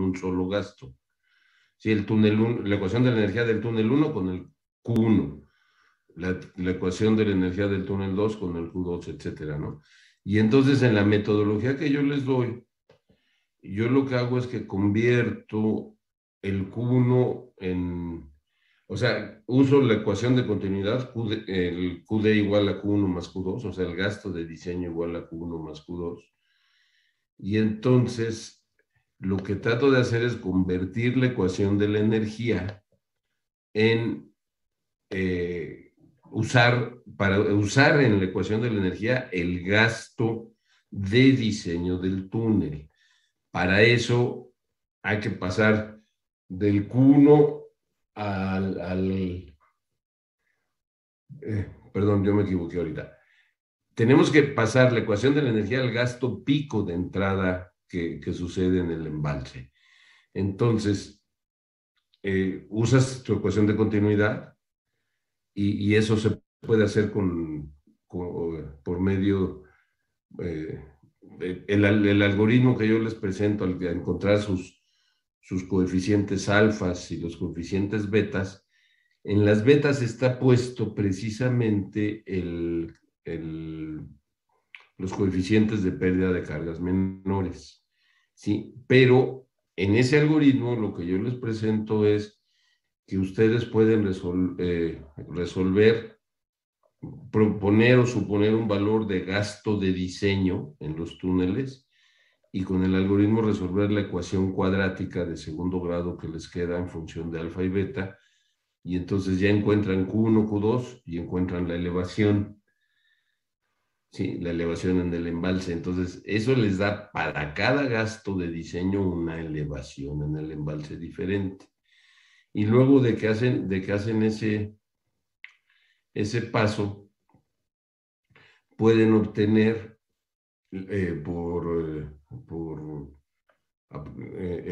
un solo gasto. Sí, el túnel 1, la ecuación de la energía del túnel 1 con el Q1, la ecuación de la energía del túnel 2 con el Q2, etcétera, ¿no? Y entonces en la metodología que yo les doy, yo lo que hago es que convierto el Q1 en, o sea, uso la ecuación de continuidad, el QD igual a Q1 más Q2, o sea, el gasto de diseño igual a Q1 más Q2. Y entonces lo que trato de hacer es convertir la ecuación de la energía en para usar en la ecuación de la energía el gasto de diseño del túnel. Para eso hay que pasar del Q1 perdón, yo me equivoqué ahorita. Tenemos que pasar la ecuación de la energía al gasto pico de entrada que sucede en el embalse. Entonces, usas tu ecuación de continuidad y eso se puede hacer por medio el algoritmo que yo les presento al encontrar sus coeficientes alfas y los coeficientes betas. En las betas está puesto precisamente los coeficientes de pérdida de cargas menores, ¿sí? Pero en ese algoritmo lo que yo les presento es que ustedes pueden resolver, proponer o suponer un valor de gasto de diseño en los túneles y con el algoritmo resolver la ecuación cuadrática de segundo grado que les queda en función de alfa y beta, y entonces ya encuentran Q1, Q2 y encuentran la elevación. Sí, la elevación en el embalse. Entonces, eso les da para cada gasto de diseño una elevación en el embalse diferente. Y luego de que hacen ese paso, pueden obtener en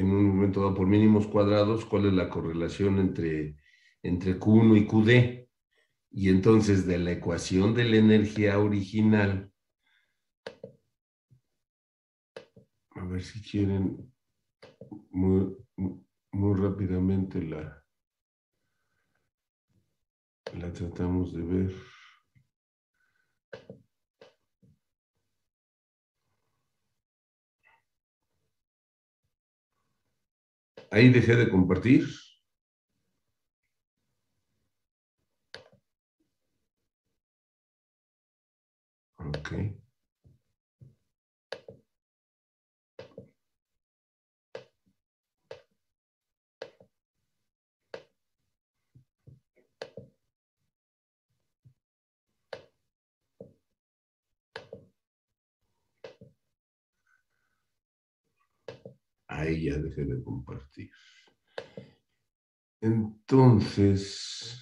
un momento dado por mínimos cuadrados cuál es la correlación entre Q1 y QD. Y entonces de la ecuación de la energía original, a ver si quieren muy, muy rápidamente la tratamos de ver. Ahí dejé de compartir. Ok. Ahí ya dejé de compartir. Entonces,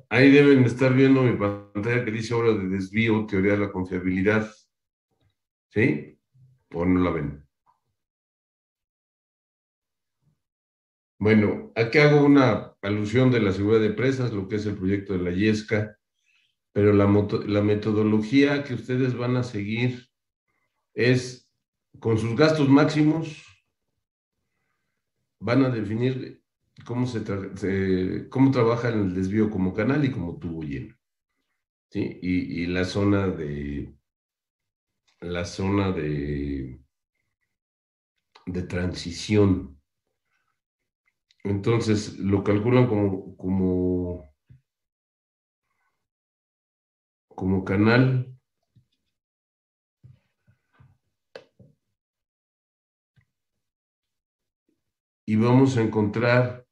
ahí deben estar viendo mi pantalla que dice obra de desvío, teoría de la confiabilidad. ¿Sí? ¿O no la ven? Bueno, aquí hago una alusión de la seguridad de presas, lo que es el proyecto de la Yesca, pero la metodología que ustedes van a seguir es con sus gastos máximos, van a definir cómo trabaja el desvío como canal y como tubo lleno, ¿sí? Y la zona de transición. Entonces, lo calculan como canal. Y vamos a encontrar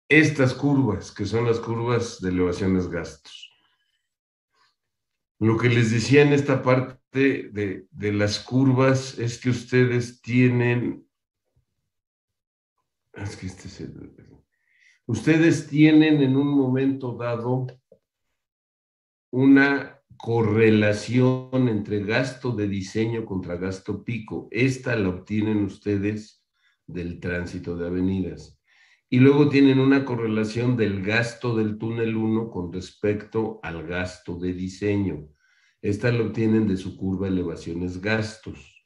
estas curvas, que son las curvas de elevaciones gastos. Lo que les decía en esta parte de las curvas es que ustedes tienen, es que ustedes tienen en un momento dado una correlación entre gasto de diseño contra gasto pico. Esta la obtienen ustedes del tránsito de avenidas. Y luego tienen una correlación del gasto del túnel 1 con respecto al gasto de diseño. Esta la obtienen de su curva elevaciones gastos.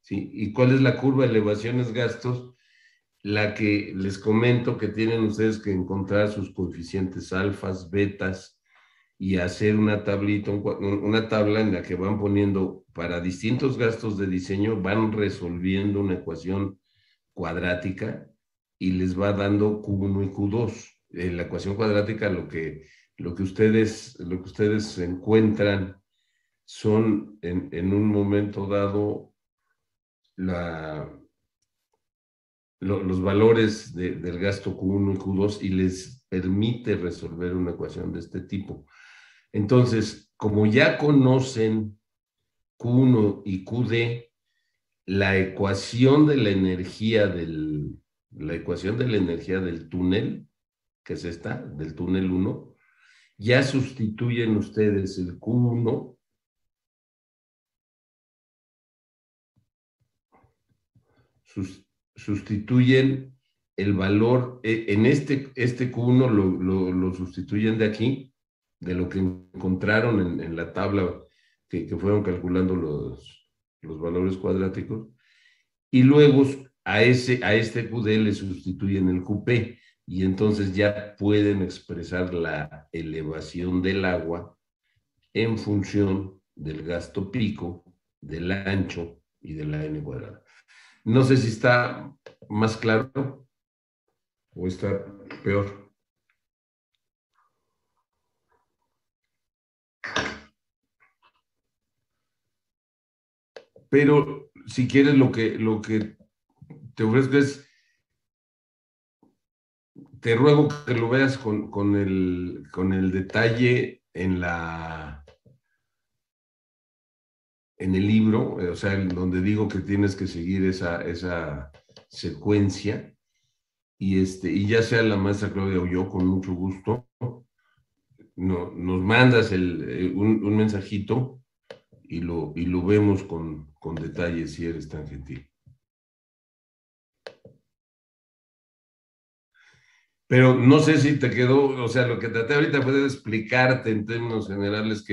¿Sí? ¿Y cuál es la curva elevaciones gastos? La que les comento que tienen ustedes que encontrar sus coeficientes alfas, betas, y hacer una tablita, una tabla en la que van poniendo para distintos gastos de diseño, van resolviendo una ecuación cuadrática y les va dando Q1 y Q2. En la ecuación cuadrática lo que ustedes encuentran son en un momento dado los valores del gasto Q1 y Q2 y les permite resolver una ecuación de este tipo. Entonces, como ya conocen Q1 y QD, la ecuación de la energía del túnel, que es esta, del túnel 1, ya sustituyen ustedes el Q1, sustituyen el valor, en este Q1 lo sustituyen de aquí, de lo que encontraron en la tabla que fueron calculando los valores cuadráticos, y luego a este QD le sustituyen el QP, y entonces ya pueden expresar la elevación del agua en función del gasto pico, del ancho y de la n cuadrada. No sé si está más claro o está peor. Pero si quieres, lo que te ofrezco es, te ruego que lo veas con el detalle en el libro, o sea, donde digo que tienes que seguir esa secuencia, y ya sea la maestra Claudia o yo, con mucho gusto, nos mandas un mensajito y lo vemos con detalle, si eres tan gentil. Pero no sé si te quedó, o sea, lo que traté ahorita fue de explicarte en términos generales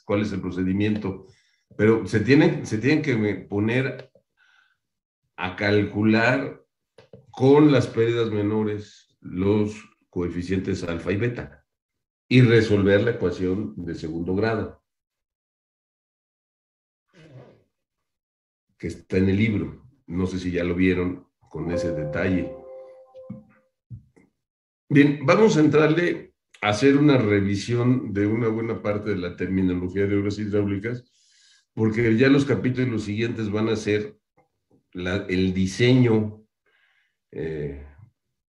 cuál es el procedimiento, pero se tienen que poner a calcular con las pérdidas menores los coeficientes alfa y beta y resolver la ecuación de segundo grado que está en el libro. No sé si ya lo vieron con ese detalle. Bien, vamos a entrarle a hacer una revisión de una buena parte de la terminología de obras hidráulicas, porque ya los capítulos siguientes van a ser el diseño, eh,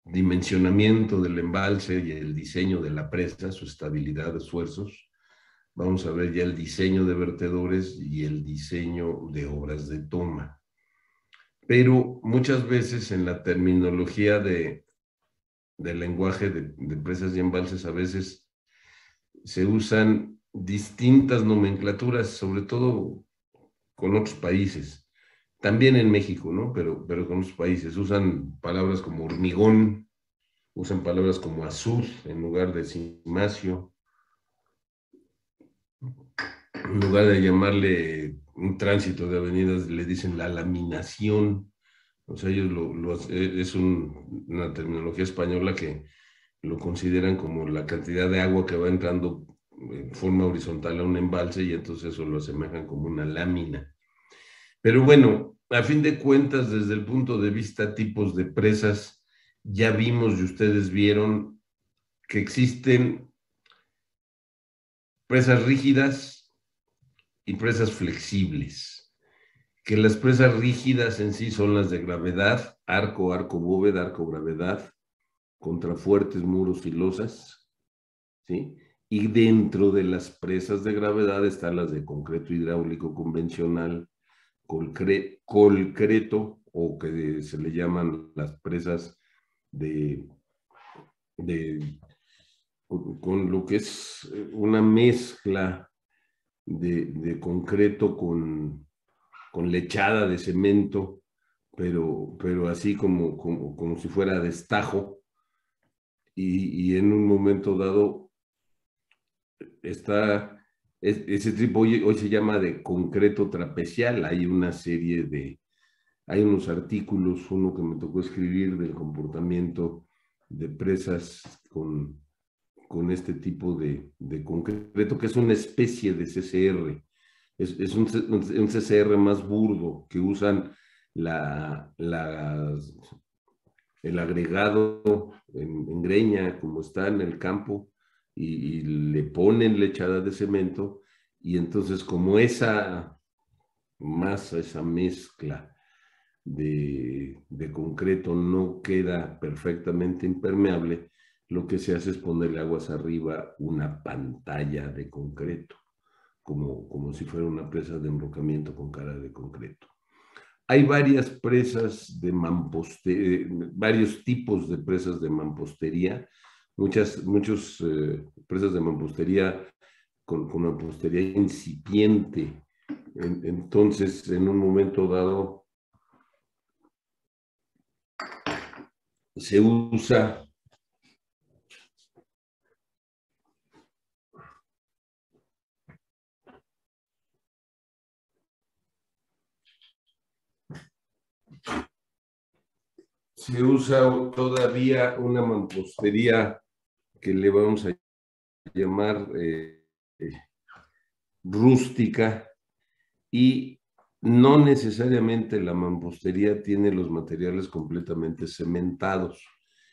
dimensionamiento del embalse y el diseño de la presa, su estabilidad, esfuerzos. Vamos a ver ya el diseño de vertedores y el diseño de obras de toma. Pero muchas veces en la terminología del lenguaje de presas y embalses, a veces se usan distintas nomenclaturas, sobre todo con otros países. También en México, ¿no? Pero con otros países. Usan palabras como hormigón, usan palabras como azud en lugar de cimacio. en lugar de llamarle un tránsito de avenidas, le dicen la laminación. O sea, ellos es una terminología española que lo consideran como la cantidad de agua que va entrando en forma horizontal a un embalse y entonces eso lo asemejan como una lámina. Pero bueno, a fin de cuentas, desde el punto de vista tipos de presas, ya vimos y ustedes vieron que existen presas rígidas y presas flexibles. Que las presas rígidas en sí son las de gravedad, arco, arco bóveda, arco gravedad, contrafuertes, muros y losas, ¿sí? Y dentro de las presas de gravedad están las de concreto hidráulico convencional, concreto, o que se le llaman las presas de, de con lo que es una mezcla de concreto con lechada de cemento, pero así como si fuera destajo, y en un momento dado está, ese tipo hoy se llama de concreto trapecial. Hay una serie hay unos artículos, uno que me tocó escribir del comportamiento de presas con este tipo de concreto, que es una especie de CCR. Es un CCR más burdo que usan el agregado en greña, como está en el campo, y le ponen lechada de cemento, y entonces como esa masa, esa mezcla de concreto no queda perfectamente impermeable, lo que se hace es ponerle aguas arriba una pantalla de concreto, como si fuera una presa de enrocamiento con cara de concreto. Hay varias presas de mampostería, varios tipos de presas de mampostería, muchos presas de mampostería con mampostería incipiente. Entonces, en un momento dado, se usa todavía una mampostería que le vamos a llamar rústica, y no necesariamente la mampostería tiene los materiales completamente cementados.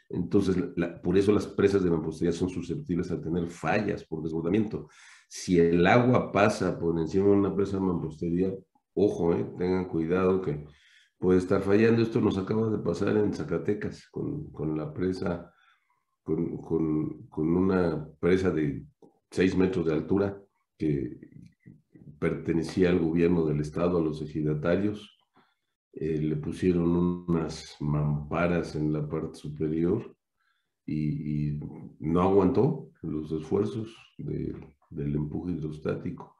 Entonces, por eso las presas de mampostería son susceptibles a tener fallas por desbordamiento. Si el agua pasa por encima de una presa de mampostería, ojo, tengan cuidado que puede estar fallando. Esto nos acaba de pasar en Zacatecas con la presa, con una presa de 6 metros de altura que pertenecía al gobierno del estado, a los ejidatarios. Le pusieron unas mamparas en la parte superior y no aguantó los esfuerzos del empuje hidrostático.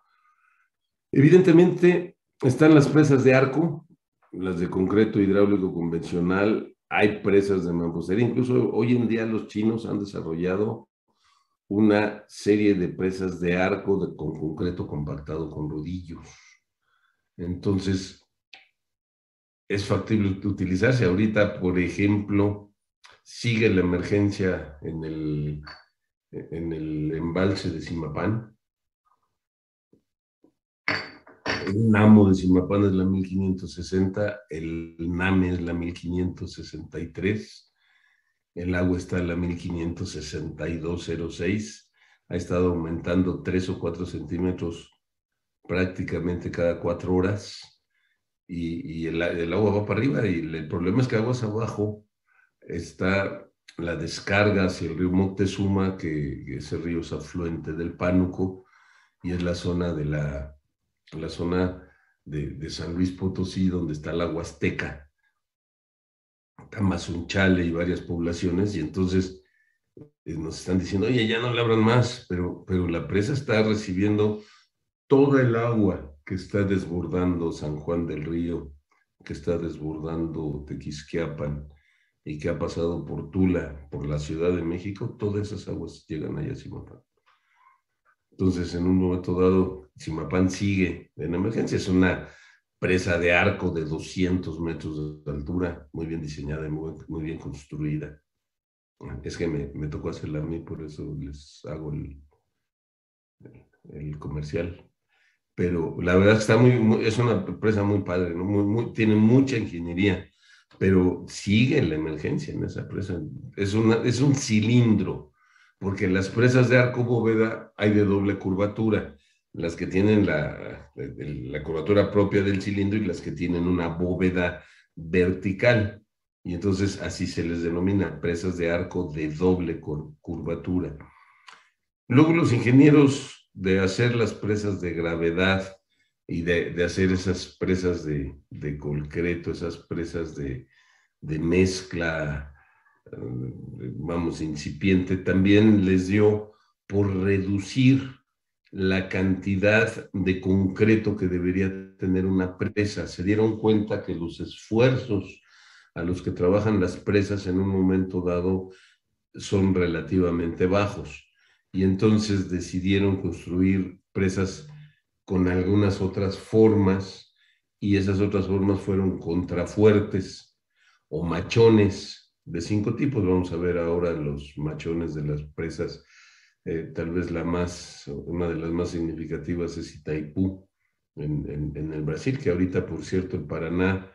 Evidentemente están las presas de arco, las de concreto hidráulico convencional. Hay presas de mampostería, incluso hoy en día los chinos han desarrollado una serie de presas de arco con concreto compactado con rodillos. Entonces, es factible utilizarse. Ahorita, por ejemplo, sigue la emergencia en el embalse de Zimapán. El NAMO de Zimapán es la 1560, el NAME es la 1563, el agua está en la 1562,06, ha estado aumentando 3 o 4 centímetros prácticamente cada 4 horas, y el agua va para arriba, y el problema es que aguas abajo está la descarga hacia el río Moctezuma, que ese río es afluente del Pánuco, y es la zona la zona de San Luis Potosí, donde está la Huasteca, Tamazunchale y varias poblaciones, y entonces nos están diciendo, oye, ya no le abran más, pero la presa está recibiendo toda el agua que está desbordando San Juan del Río, que está desbordando Tequisquiapan y que ha pasado por Tula, por la Ciudad de México. Todas esas aguas llegan allá a Zimapán. Entonces, en un momento dado, Zimapán sigue en emergencia. Es una presa de arco de 200 metros de altura, muy bien diseñada y muy bien construida. Es que me tocó hacerla a mí, por eso les hago el comercial. Pero la verdad está es una presa muy padre, ¿no? Tiene mucha ingeniería, pero sigue la emergencia en esa presa. Es un cilindro, porque las presas de arco bóveda hay de doble curvatura, las que tienen la curvatura propia del cilindro y las que tienen una bóveda vertical. Y entonces así se les denomina presas de arco de doble curvatura. Luego los ingenieros de hacer las presas de gravedad y de hacer esas presas de concreto, esas presas de mezcla, vamos, incipiente, también les dio por reducir la cantidad de concreto que debería tener una presa. Se dieron cuenta que los esfuerzos a los que trabajan las presas en un momento dado son relativamente bajos y entonces decidieron construir presas con algunas otras formas y esas otras formas fueron contrafuertes o machones de 5 tipos. Vamos a ver ahora los machones de las presas. Tal vez una de las más significativas es Itaipú en el Brasil, que ahorita, por cierto, el Paraná,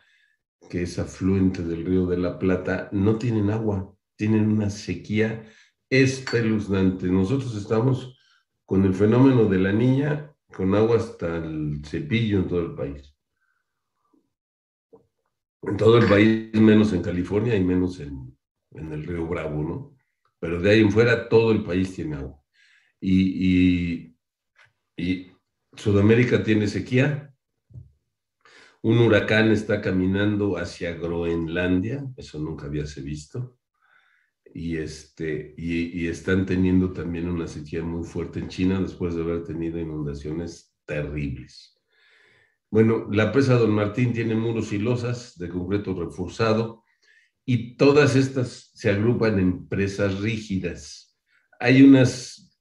que es afluente del Río de la Plata, no tienen agua, tienen una sequía espeluznante. Nosotros estamos con el fenómeno de la niña, con agua hasta el cepillo en todo el país. En todo el país, menos en California y menos en el Río Bravo, ¿no? Pero de ahí en fuera, todo el país tiene agua. Y, y Sudamérica tiene sequía. Un huracán está caminando hacia Groenlandia, eso nunca había se visto. Y están teniendo también una sequía muy fuerte en China después de haber tenido inundaciones terribles. Bueno, la presa Don Martín tiene muros y losas de concreto reforzado y todas estas se agrupan en presas rígidas. Hay unos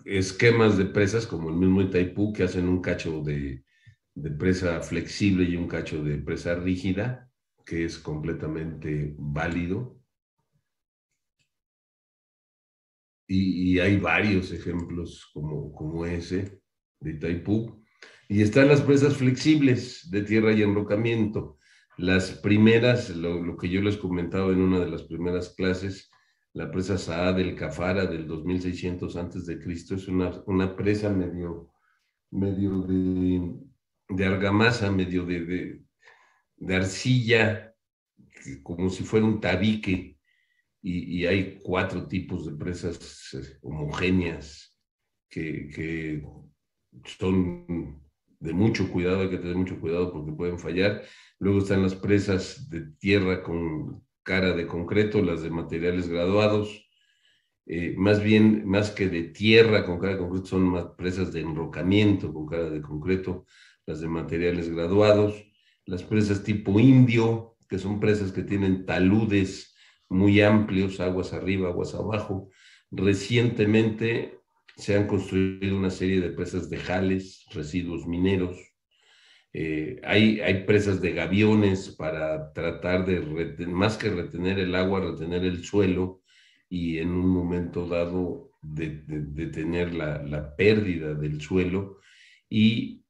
esquemas de presas como el mismo Itaipú que hacen un cacho de presa flexible y un cacho de presa rígida, que es completamente válido. Y hay varios ejemplos como ese de Itaipú. Y están las presas flexibles de tierra y enrocamiento. Las primeras, lo que yo les comentaba en una de las primeras clases, la presa Saá del Cafara del 2600 antes de Cristo, es una presa medio de argamasa, medio de arcilla, como si fuera un tabique, y hay 4 tipos de presas homogéneas que son de mucho cuidado, hay que tener mucho cuidado porque pueden fallar. Luego están las presas de tierra con cara de concreto, las de materiales graduados. Más bien, más que de tierra con cara de concreto, son más presas de enrocamiento con cara de concreto, las de materiales graduados. Las presas tipo indio, que son presas que tienen taludes muy amplios, aguas arriba, aguas abajo. Recientemente se han construido una serie de presas de jales, residuos mineros. Hay presas de gaviones para tratar de, más que retener el agua, retener el suelo y en un momento dado de tener la pérdida del suelo. Y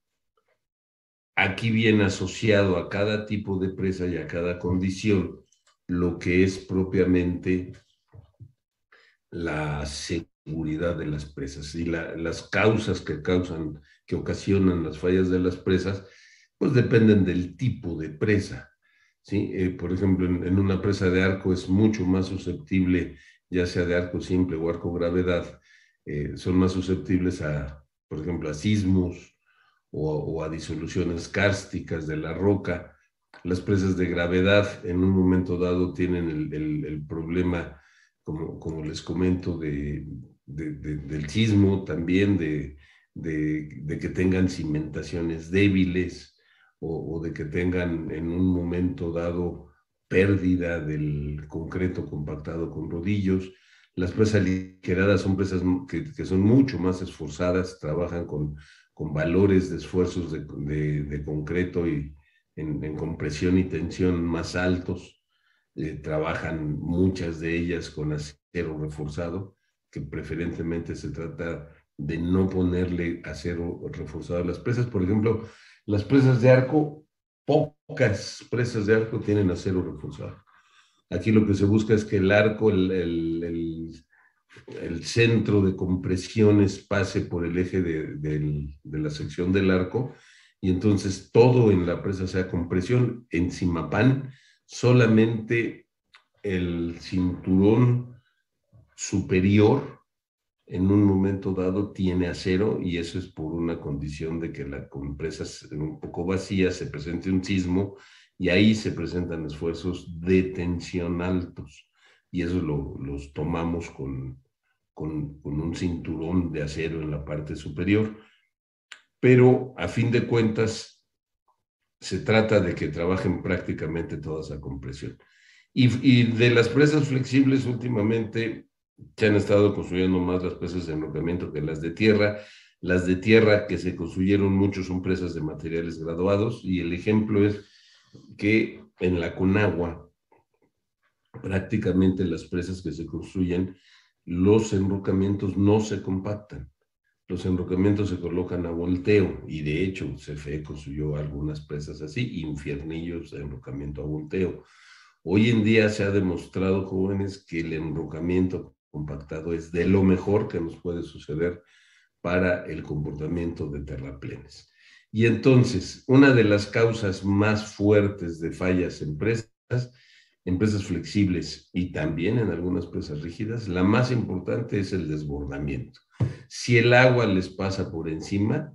aquí viene asociado a cada tipo de presa y a cada condición lo que es propiamente la seguridad de las presas y las causas que ocasionan las fallas de las presas, pues dependen del tipo de presa. ¿Sí? Por ejemplo, en una presa de arco es mucho más susceptible, ya sea de arco simple o arco gravedad, son más susceptibles por ejemplo, a sismos o a disoluciones kársticas de la roca. Las presas de gravedad en un momento dado tienen el problema, como les comento, del sismo, también de que tengan cimentaciones débiles o de que tengan en un momento dado pérdida del concreto compactado con rodillos. Las presas aligeradas son presas que son mucho más esforzadas, trabajan con valores de esfuerzos de concreto y en compresión y tensión más altos. Trabajan muchas de ellas con acero reforzado, que preferentemente se trata de no ponerle acero reforzado a las presas. Por ejemplo, las presas de arco, pocas presas de arco tienen acero reforzado. Aquí lo que se busca es que el arco, el centro de compresiones pase por el eje de la sección del arco y entonces todo en la presa sea compresión. En Zimapán solamente el cinturón superior en un momento dado tiene acero y eso es por una condición de que la compresa es un poco vacía, se presente un sismo y ahí se presentan esfuerzos de tensión altos y eso los tomamos con un cinturón de acero en la parte superior. Pero a fin de cuentas se trata de que trabajen prácticamente toda esa compresión. Y de las presas flexibles últimamente se han estado construyendo más las presas de enrocamiento que las de tierra. Las de tierra que se construyeron mucho son presas de materiales graduados y el ejemplo es que en la Conagua prácticamente las presas que se construyen, los enrocamientos no se compactan. Los enrocamientos se colocan a volteo y de hecho CFE construyó algunas presas así, infiernillos de enrocamiento a volteo. Hoy en día se ha demostrado, jóvenes, que el enrocamiento compactado es de lo mejor que nos puede suceder para el comportamiento de terraplenes. Y entonces, una de las causas más fuertes de fallas en presas flexibles y también en algunas presas rígidas, la más importante es el desbordamiento. Si el agua les pasa por encima,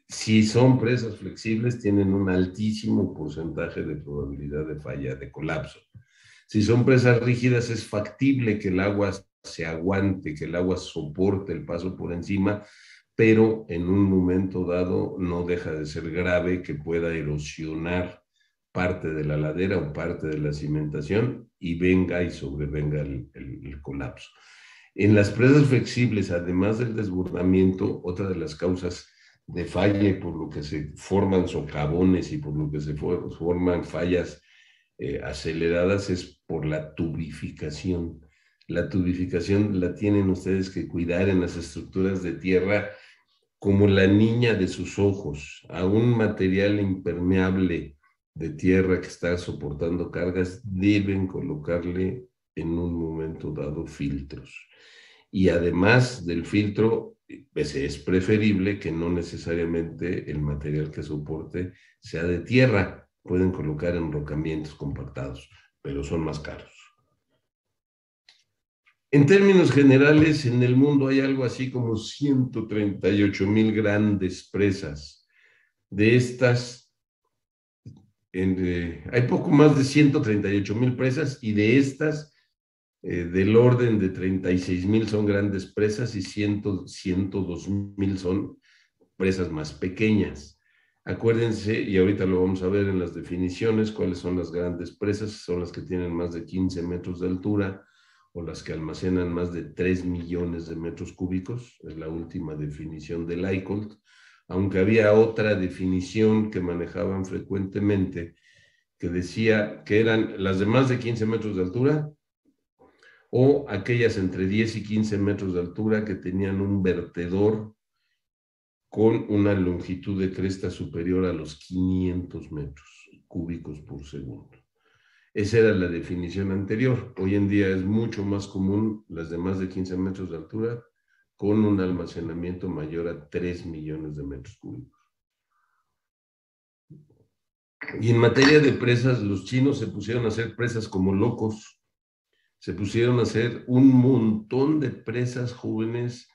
si son presas flexibles, tienen un altísimo porcentaje de probabilidad de falla, de colapso. Si son presas rígidas, es factible que el agua se aguante, que el agua soporte el paso por encima, pero en un momento dado no deja de ser grave que pueda erosionar parte de la ladera o parte de la cimentación y venga y sobrevenga el colapso. En las presas flexibles, además del desbordamiento, otra de las causas de falla por lo que se forman socavones y por lo que se forman fallas aceleradas es por la tubificación. La tubificación la tienen ustedes que cuidar en las estructuras de tierra como la niña de sus ojos, a un material impermeable de tierra que está soportando cargas, deben colocarle en un momento dado filtros. Y además del filtro, pues es preferible que no necesariamente el material que soporte sea de tierra. Pueden colocar enrocamientos compactados, pero son más caros. En términos generales, en el mundo hay algo así como 138,000 grandes presas. De estas, hay poco más de 138,000 presas y de estas, del orden de 36,000 son grandes presas y 102,000 son presas más pequeñas. Acuérdense, y ahorita lo vamos a ver en las definiciones, cuáles son las grandes presas, son las que tienen más de 15 metros de altura o las que almacenan más de 3 millones de metros cúbicos, es la última definición del ICOLT, aunque había otra definición que manejaban frecuentemente que decía que eran las de más de 15 metros de altura o aquellas entre 10 y 15 metros de altura que tenían un vertedor con una longitud de cresta superior a los 500 metros cúbicos por segundo. Esa era la definición anterior. Hoy en día es mucho más común las de más de 15 metros de altura con un almacenamiento mayor a 3 millones de metros cúbicos. Y en materia de presas, los chinos se pusieron a hacer presas como locos. Se pusieron a hacer un montón de presas jóvenes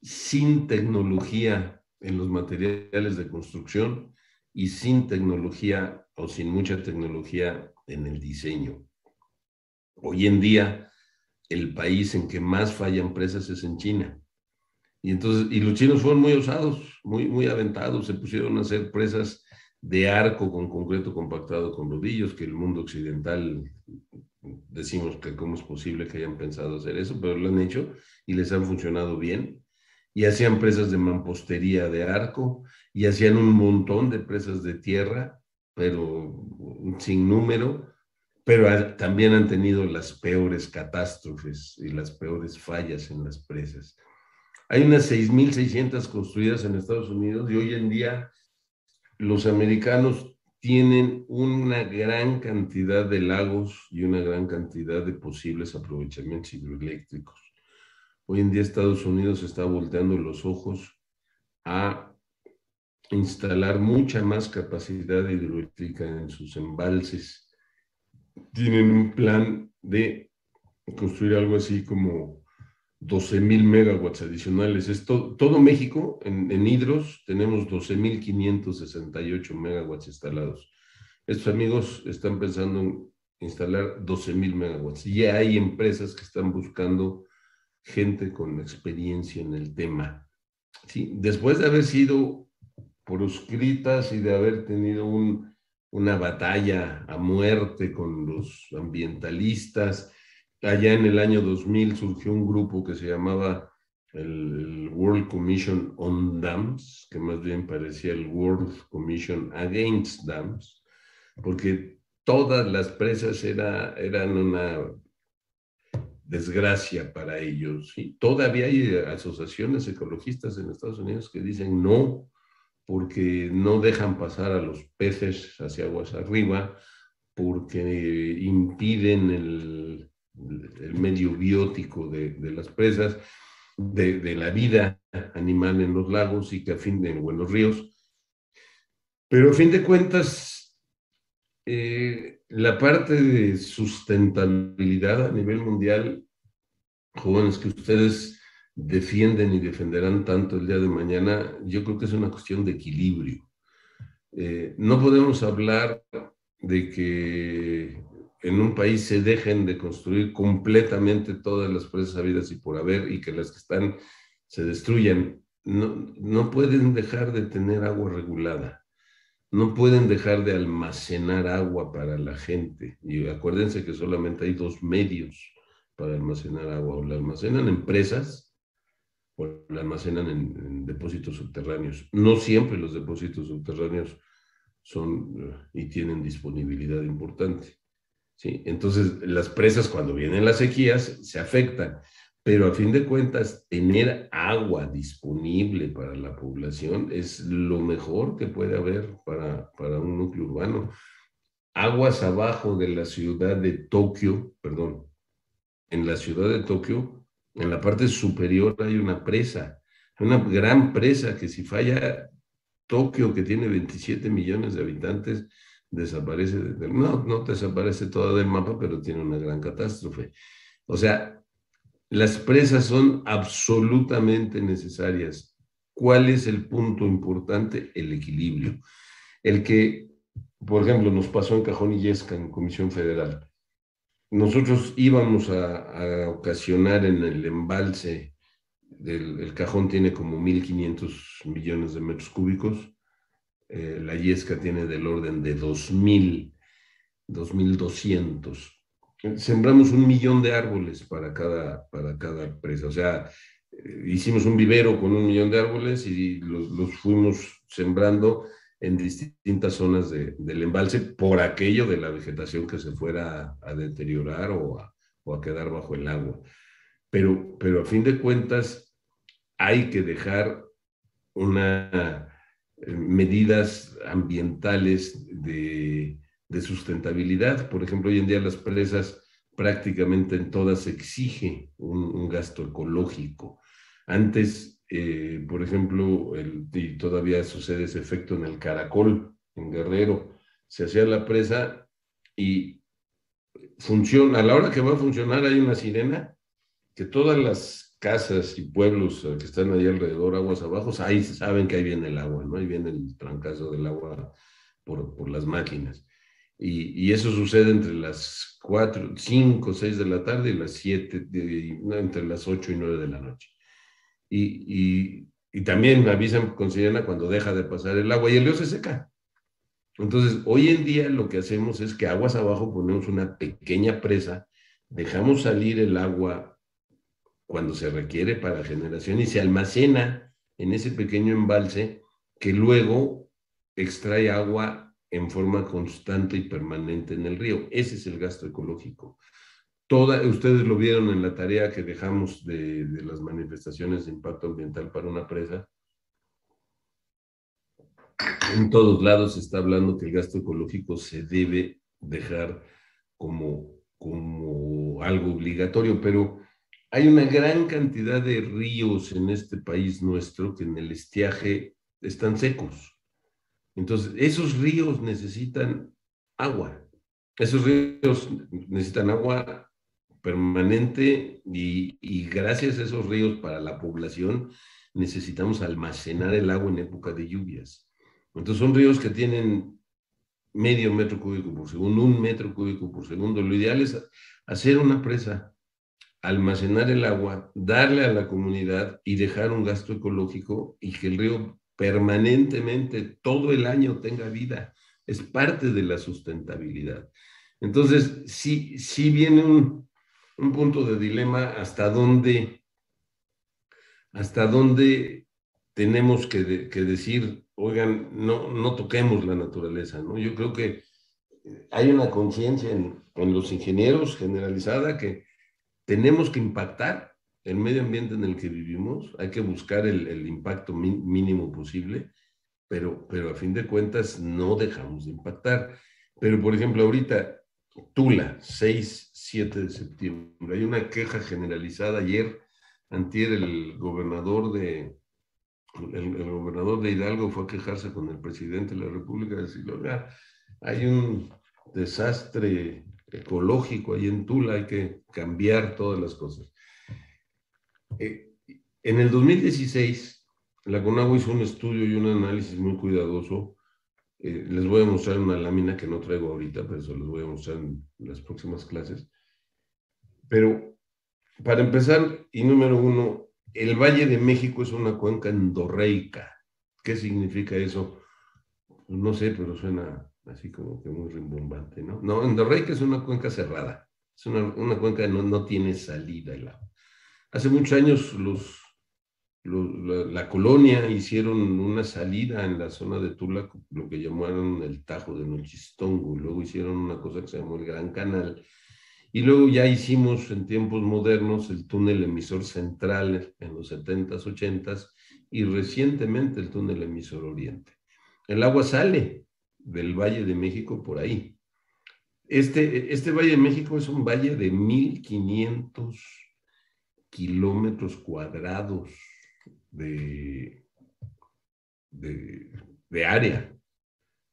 sin tecnología en los materiales de construcción y sin tecnología o sin mucha tecnología en el diseño. Hoy en día, el país en que más fallan presas es en China. Y entonces, y los chinos fueron muy osados, muy aventados, se pusieron a hacer presas de arco con concreto compactado con rodillos, que el mundo occidental decimos que cómo es posible que hayan pensado hacer eso, pero lo han hecho y les han funcionado bien. Y hacían presas de mampostería de arco, y hacían un montón de presas de tierra, pero sin número, pero también han tenido las peores catástrofes y las peores fallas en las presas. Hay unas 6.600 construidas en Estados Unidos y hoy en día los americanos tienen una gran cantidad de lagos y una gran cantidad de posibles aprovechamientos hidroeléctricos. Hoy en día Estados Unidos está volteando los ojos a instalar mucha más capacidad hidroeléctrica en sus embalses. Tienen un plan de construir algo así como 12,000 megawatts adicionales. Todo México, en hidros, tenemos 12,568 megawatts instalados. Estos amigos están pensando en instalar 12,000 megawatts. Y ya hay empresas que están buscando gente con experiencia en el tema. ¿Sí? Después de haber sido proscritas y de haber tenido una batalla a muerte con los ambientalistas, allá en el año 2000 surgió un grupo que se llamaba el World Commission on Dams, que más bien parecía el World Commission Against Dams, porque todas las presas eran una desgracia para ellos. Y todavía hay asociaciones ecologistas en Estados Unidos que dicen no, porque no dejan pasar a los peces hacia aguas arriba, porque impiden el medio biótico de las presas, de la vida animal en los lagos y que a fin de, o en los ríos. Pero a fin de cuentas, la parte de sustentabilidad a nivel mundial, jóvenes que ustedes defienden y defenderán tanto el día de mañana, yo creo que es una cuestión de equilibrio. No podemos hablar de que en un país se dejen de construir completamente todas las presas habidas y por haber y que las que están se destruyan. No pueden dejar de tener agua regulada. No pueden dejar de almacenar agua para la gente. Y acuérdense que solamente hay dos medios para almacenar agua. O la almacenan en presas o la almacenan en depósitos subterráneos. No siempre los depósitos subterráneos son y tienen disponibilidad importante. ¿Sí? Entonces, las presas cuando vienen las sequías se afectan, pero a fin de cuentas, tener agua disponible para la población es lo mejor que puede haber para un núcleo urbano. Aguas abajo de la ciudad de Tokio, perdón, en la ciudad de Tokio, en la parte superior hay una presa, una gran presa que si falla Tokio, que tiene 27 millones de habitantes, desaparece, no desaparece toda del mapa, pero tiene una gran catástrofe. O sea, las presas son absolutamente necesarias. ¿Cuál es el punto importante? El equilibrio. El que, por ejemplo, nos pasó en Cajón y Yesca, en Comisión Federal. Nosotros íbamos a ocasionar en el embalse, el Cajón tiene como 1,500 millones de metros cúbicos, la Yesca tiene del orden de 2,200. Sembramos 1,000,000 de árboles para cada presa. O sea, hicimos un vivero con 1,000,000 de árboles y los fuimos sembrando en distintas zonas del embalse por aquello de la vegetación que se fuera a deteriorar o a quedar bajo el agua. Pero a fin de cuentas hay que dejar medidas ambientales de sustentabilidad. Por ejemplo, hoy en día las presas prácticamente en todas exige un gasto ecológico. Antes, por ejemplo, y todavía sucede ese efecto en el Caracol, en Guerrero, se hacía la presa y funciona, a la hora que va a funcionar hay una sirena que todas las casas y pueblos que están ahí alrededor, aguas abajo, ahí saben que ahí viene el agua, ¿no? Ahí viene el trancazo del agua por las máquinas. Y eso sucede entre las 4, 5, 6 de la tarde y las 7, entre las 8 y 9 de la noche. Y también me avisan con sirena cuando deja de pasar el agua y el río se seca. Entonces, hoy en día lo que hacemos es que aguas abajo ponemos una pequeña presa dejamos salir el agua cuando se requiere para generación y se almacena en ese pequeño embalse que luego extrae agua en forma constante y permanente en el río. Ese es el gasto ecológico. Ustedes lo vieron en la tarea que dejamos de las manifestaciones de impacto ambiental para una presa. En todos lados se está hablando que el gasto ecológico se debe dejar como algo obligatorio, pero hay una gran cantidad de ríos en este país nuestro que en el estiaje están secos. Entonces, esos ríos necesitan agua. Esos ríos necesitan agua permanente y gracias a esos ríos para la población necesitamos almacenar el agua en época de lluvias. Entonces son ríos que tienen medio metro cúbico por segundo, 1 metro cúbico por segundo. Lo ideal es hacer una presa, almacenar el agua, darle a la comunidad y dejar un gasto ecológico y que el río permanentemente todo el año tenga vida. Es parte de la sustentabilidad. Entonces, sí viene un punto de dilema hasta dónde tenemos que decir, oigan, no toquemos la naturaleza, ¿no? Yo creo que hay una conciencia en los ingenieros generalizada que tenemos que impactar el medio ambiente en el que vivimos, hay que buscar el impacto mínimo posible, pero a fin de cuentas no dejamos de impactar. Pero, por ejemplo, ahorita, Tula, 6-7 de septiembre, hay una queja generalizada. Antier, el gobernador de Hidalgo fue a quejarse con el presidente de la República, decirle, oiga, hay un desastre ecológico ahí en Tula, hay que cambiar todas las cosas. En el 2016, la CONAGUA hizo un estudio y un análisis muy cuidadoso. Les voy a mostrar una lámina que no traigo ahorita, pero se los voy a mostrar en las próximas clases. Pero para empezar, y número uno, el Valle de México es una cuenca endorreica. ¿Qué significa eso? Pues no sé, pero suena así como que muy rimbombante, ¿no? No, endorreica es una cuenca cerrada. Es una cuenca que no tiene salida el agua. Hace muchos años la colonia hicieron una salida en la zona de Tula, lo que llamaron el Tajo de Nochistongo. Luego hicieron una cosa que se llamó el Gran Canal. Y luego ya hicimos en tiempos modernos el túnel emisor central en los 70s, 80s y recientemente el túnel emisor oriente. El agua sale del Valle de México por ahí. Este Valle de México es un valle de 1,500 kilómetros cuadrados de área.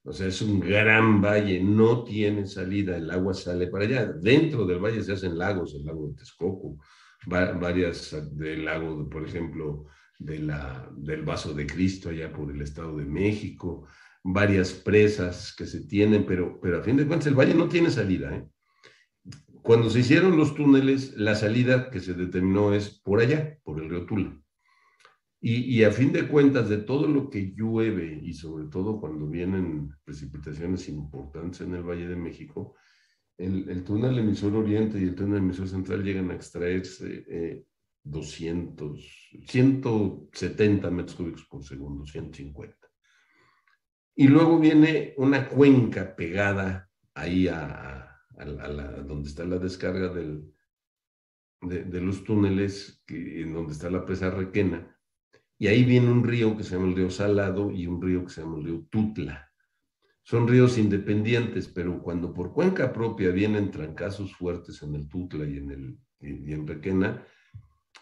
O sea, es un gran valle, no tiene salida, el agua sale para allá. Dentro del valle se hacen lagos, el lago de Texcoco, varias del lago, por ejemplo, del Vaso de Cristo, allá por el Estado de México, varias presas que se tienen, pero a fin de cuentas el valle no tiene salida, ¿eh? Cuando se hicieron los túneles, la salida que se determinó es por allá, por el río Tula. Y a fin de cuentas, de todo lo que llueve, y sobre todo cuando vienen precipitaciones importantes en el Valle de México, el túnel emisor oriente y el túnel emisor central llegan a extraerse 170 metros cúbicos por segundo, 150. Y luego viene una cuenca pegada ahí donde está la descarga de los túneles, en donde está la presa Requena. Y ahí viene un río que se llama el río Salado y un río que se llama el río Tutla. Son ríos independientes, pero cuando por cuenca propia vienen trancazos fuertes en el Tutla y en Requena,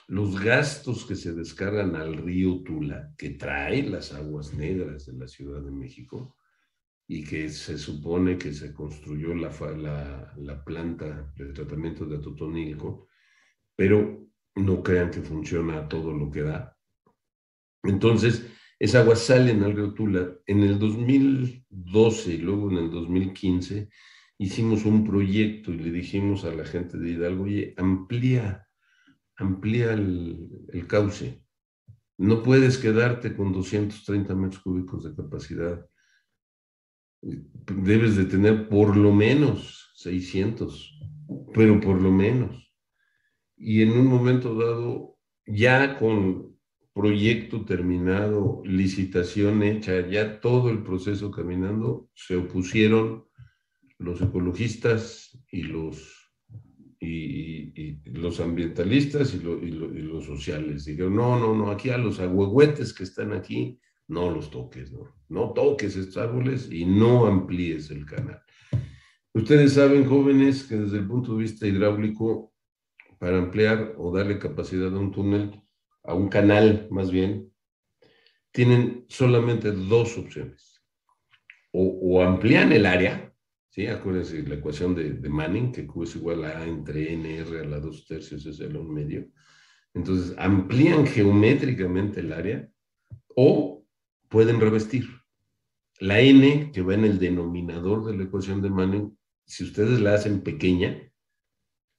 los gastos que se descargan al río Tula, que trae las aguas negras de la Ciudad de México y que se supone que se construyó la planta de tratamiento de Atotonilco, pero no crean que funciona a todo lo que da. Entonces, esa agua sale al río Tula. En el 2012 y luego en el 2015 hicimos un proyecto y le dijimos a la gente de Hidalgo, oye, amplía el cauce. No puedes quedarte con 230 metros cúbicos de capacidad. Debes de tener por lo menos 600. pero por lo menos. Y en un momento dado, ya con proyecto terminado, licitación hecha, ya todo el proceso caminando, se opusieron los ecologistas y los ambientalistas y los sociales. Dijeron, no, no, no, aquí a los ahuehuetes que están aquí, no los toques, no, no toques estos árboles y no amplíes el canal. Ustedes saben, jóvenes, que desde el punto de vista hidráulico, para ampliar o darle capacidad a un túnel, a un canal más bien, tienen solamente dos opciones. O amplían el área, ¿sí? Acuérdense la ecuación de Manning, que Q es igual a A entre NR a la 2/3 es el 1/2. Entonces, amplían geométricamente el área o pueden revestir. La N, que va en el denominador de la ecuación de Manning, si ustedes la hacen pequeña,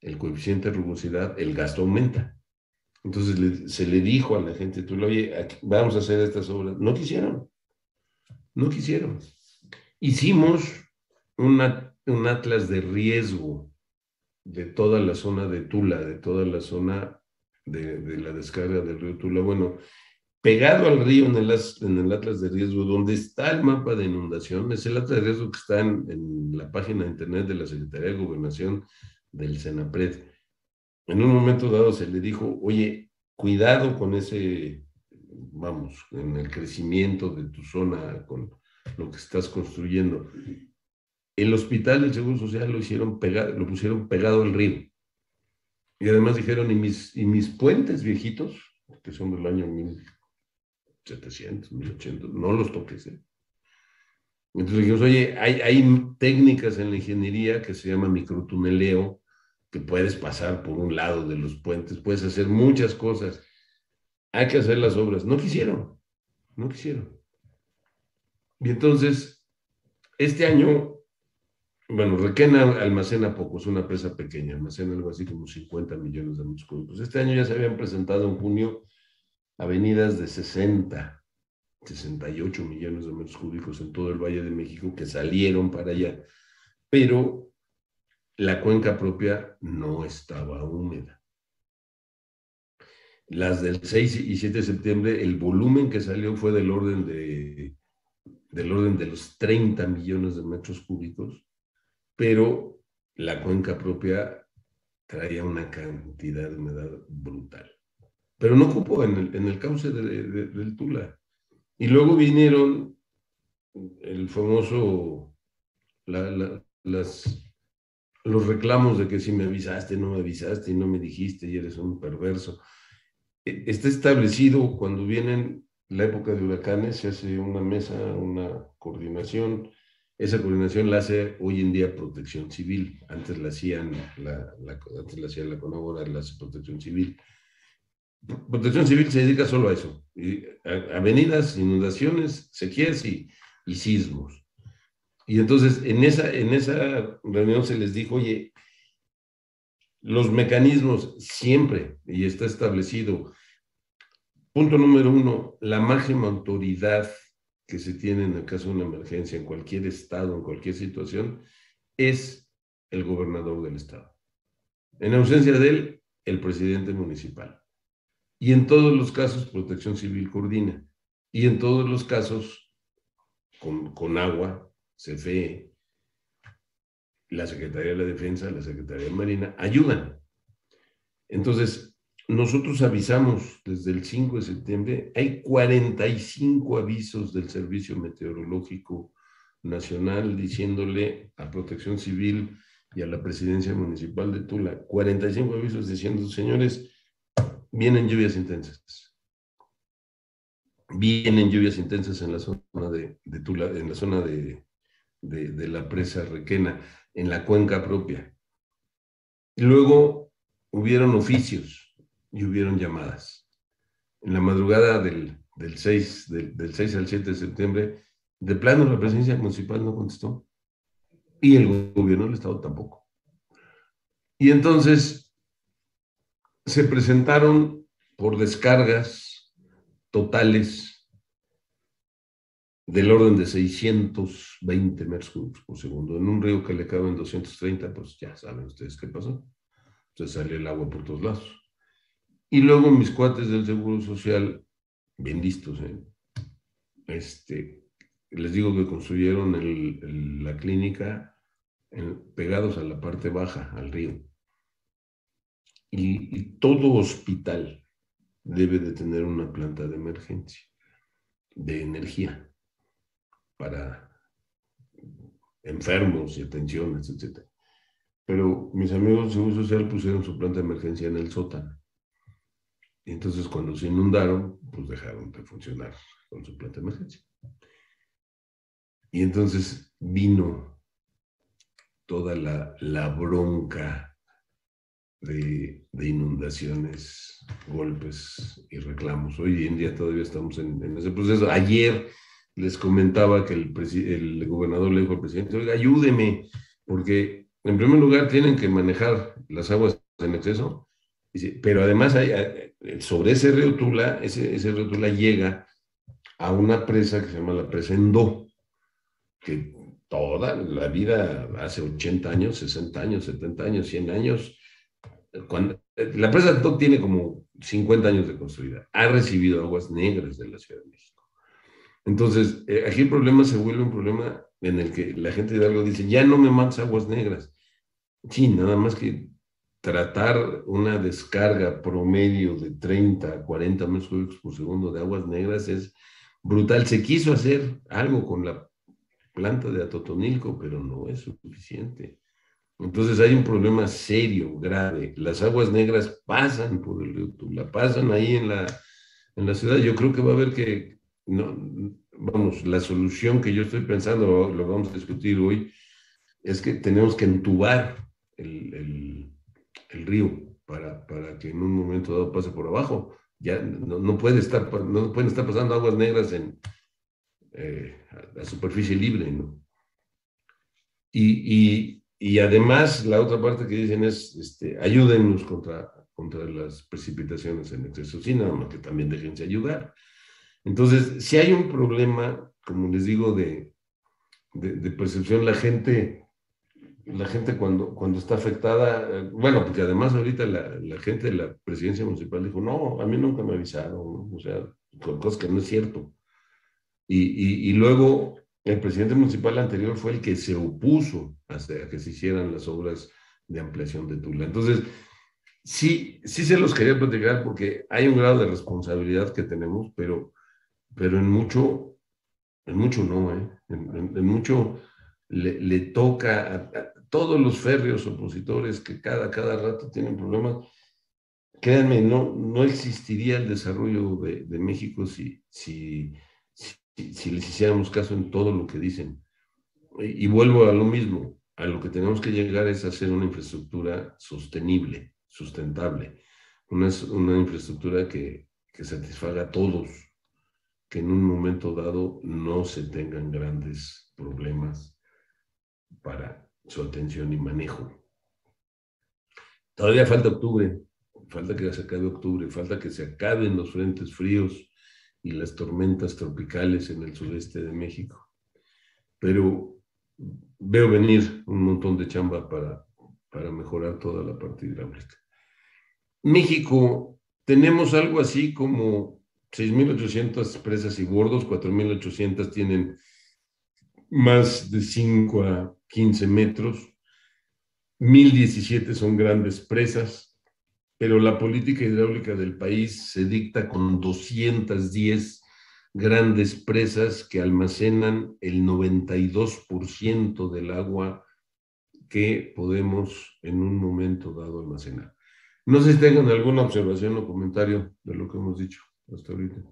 el coeficiente de rugosidad, el gasto aumenta. Entonces se le dijo a la gente, tú, oye, aquí, vamos a hacer estas obras. No quisieron, no quisieron. Hicimos un atlas de riesgo de toda la zona de Tula, de toda la zona de la descarga del río Tula. Bueno, pegado al río en el atlas de riesgo, donde está el mapa de inundación, es el atlas de riesgo que está en la página de internet de la Secretaría de Gobernación del Senapred. En un momento dado se le dijo, oye, cuidado con ese, vamos, en el crecimiento de tu zona, con lo que estás construyendo. El hospital del Seguro Social lo pusieron pegado al río. Y además dijeron, y mis puentes viejitos, que son del año 1700, 1800, no los toques. Entonces dijimos, oye, hay técnicas en la ingeniería que se llama microtuneleo, que puedes pasar por un lado de los puentes, puedes hacer muchas cosas. Hay que hacer las obras. No quisieron, no quisieron. Y entonces, este año, bueno, Requena almacena poco, es una presa pequeña, almacena algo así como 50 millones de metros cúbicos. Este año ya se habían presentado en junio avenidas de 68 millones de metros cúbicos en todo el Valle de México que salieron para allá, pero la cuenca propia no estaba húmeda. Las del 6 y 7 de septiembre, el volumen que salió fue del orden de los 30 millones de metros cúbicos, pero la cuenca propia traía una cantidad de humedad brutal. Pero no ocupó en el cauce del Tula. Y luego vinieron el famoso, los reclamos de que si me avisaste, no me avisaste y no me dijiste y eres un perverso. Está establecido cuando vienen la época de huracanes, se hace una mesa, una coordinación. Esa coordinación la hace hoy en día Protección Civil. Antes la hacían la CONAGO, ahora la hace Protección Civil. Protección Civil se dedica solo a eso. Avenidas, inundaciones, sequías y sismos. Y entonces en esa reunión se les dijo, oye, los mecanismos siempre, y está establecido, punto número uno, la máxima autoridad que se tiene en el caso de una emergencia en cualquier estado, en cualquier situación, es el gobernador del estado. En ausencia de él, el presidente municipal. Y en todos los casos, Protección Civil coordina. Y en todos los casos, con agua, CFE, la Secretaría de la Defensa, la Secretaría de Marina, ayudan. Entonces, nosotros avisamos desde el 5 de septiembre, hay 45 avisos del Servicio Meteorológico Nacional diciéndole a Protección Civil y a la Presidencia Municipal de Tula, 45 avisos diciendo, señores, vienen lluvias intensas. Vienen lluvias intensas en la zona de Tula, en la zona de la presa Requena, en la cuenca propia. Y luego hubieron oficios y hubieron llamadas. En la madrugada del 6 al 7 de septiembre, de plano la presidencia municipal no contestó y el gobierno del estado tampoco. Y entonces se presentaron por descargas totales del orden de 620 metros cúbicos por segundo. En un río que le caben 230, pues ya saben ustedes qué pasó. Se sale el agua por todos lados. Y luego mis cuates del Seguro Social, bien listos, les digo que construyeron la clínica pegados a la parte baja, al río. Y todo hospital debe de tener una planta de emergencia, de energía, para enfermos y atenciones, etc. Pero mis amigos del Seguro Social pusieron su planta de emergencia en el sótano. Y entonces cuando se inundaron, pues dejaron de funcionar con su planta de emergencia. Y entonces vino toda la bronca de inundaciones, golpes y reclamos. Hoy en día todavía estamos en ese proceso. Ayer les comentaba que el gobernador le dijo al presidente, oiga, ayúdeme, porque en primer lugar tienen que manejar las aguas en exceso, pero además sobre ese río Tula, ese río Tula llega a una presa que se llama la presa Endó, que toda la vida, hace 80 años, 60 años, 70 años, 100 años, la presa Endó tiene como 50 años de construida, ha recibido aguas negras de la Ciudad de México. Entonces, aquí el problema se vuelve un problema en el que la gente de algo dice, ya no me mandes aguas negras. Sí, nada más que tratar una descarga promedio de 30 a 40 metros cúbicos por segundo de aguas negras es brutal. Se quiso hacer algo con la planta de Atotonilco, pero no es suficiente. Entonces hay un problema serio, grave. Las aguas negras pasan por el río Tula, pasan ahí en la ciudad. Yo creo que va a haber que, no, vamos, la solución que yo estoy pensando, lo vamos a discutir hoy, es que tenemos que entubar el río para que en un momento dado pase por abajo. Ya no pueden estar pasando aguas negras en la superficie libre, ¿no? Y además, la otra parte que dicen es, ayúdennos contra las precipitaciones en exceso, sí, nada más que también déjense ayudar. Entonces, si hay un problema, como les digo, de percepción, la gente cuando está afectada, bueno, porque además ahorita la gente de la presidencia municipal dijo, no, a mí nunca me avisaron, ¿no? O sea, con cosas que no es cierto. Y luego el presidente municipal anterior fue el que se opuso a que se hicieran las obras de ampliación de Tula. Entonces, sí, sí se los quería platicar porque hay un grado de responsabilidad que tenemos, pero en mucho no, ¿eh? En mucho le toca a todos los férreos opositores que cada rato tienen problemas. Créanme, no existiría el desarrollo de México si les hiciéramos caso en todo lo que dicen. Y vuelvo a lo mismo, a lo que tenemos que llegar es a hacer una infraestructura sostenible, sustentable, una infraestructura que satisfaga a todos, que en un momento dado no se tengan grandes problemas para su atención y manejo. Todavía falta octubre, falta que se acabe octubre, falta que se acaben los frentes fríos y las tormentas tropicales en el sureste de México. Pero veo venir un montón de chamba para mejorar toda la parte hidráulica. México, tenemos algo así como 6.800 presas y bordos, 4.800 tienen más de 5 a 15 metros, 1.017 son grandes presas, pero la política hidráulica del país se dicta con 210 grandes presas que almacenan el 92% del agua que podemos en un momento dado almacenar. No sé si tengan alguna observación o comentario de lo que hemos dicho hasta ahorita.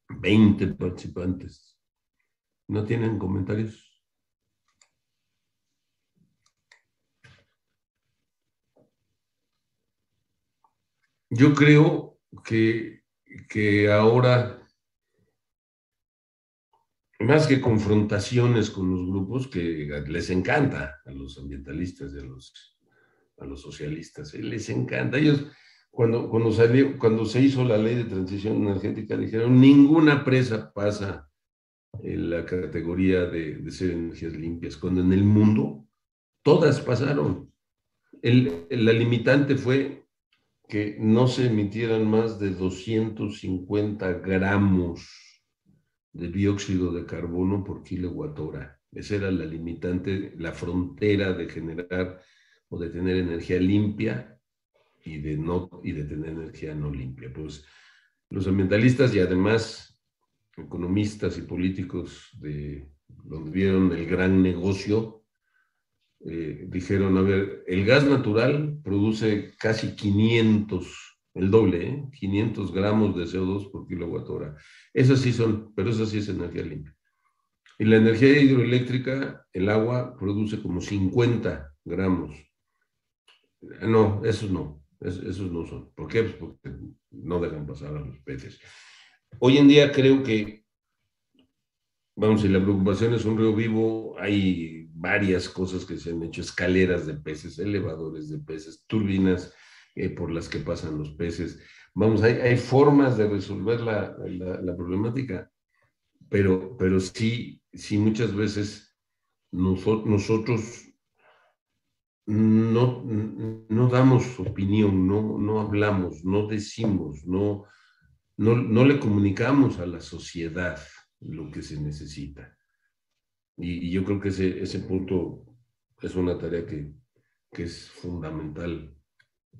$20 participantes. ¿No tienen comentarios? Yo creo que ahora más que confrontaciones con los grupos, que les encanta a los ambientalistas y a los socialistas, les encanta. Ellos, cuando se hizo la ley de transición energética, dijeron, ninguna presa pasa en la categoría de ser energías limpias, cuando en el mundo todas pasaron. La limitante fue que no se emitieran más de 250 gramos de dióxido de carbono por kilowatt hora. Esa era la limitante, la frontera de generar o de tener energía limpia y de tener energía no limpia. Pues los ambientalistas y además economistas y políticos donde vieron el gran negocio, dijeron, a ver, el gas natural produce casi 500, el doble, 500 gramos de CO2 por kilowatt hora. Esas sí son, pero esa sí es energía limpia. Y la energía hidroeléctrica, el agua, produce como 50 gramos. No, esos no son. ¿Por qué? Pues porque no dejan pasar a los peces. Hoy en día creo que, vamos, si la preocupación es un río vivo, hay varias cosas que se han hecho, escaleras de peces, elevadores de peces, turbinas por las que pasan los peces. Vamos, hay formas de resolver la problemática, pero sí, sí muchas veces nosotros no damos opinión, no hablamos, no decimos, no le comunicamos a la sociedad lo que se necesita. Y yo creo que ese punto es una tarea que es fundamental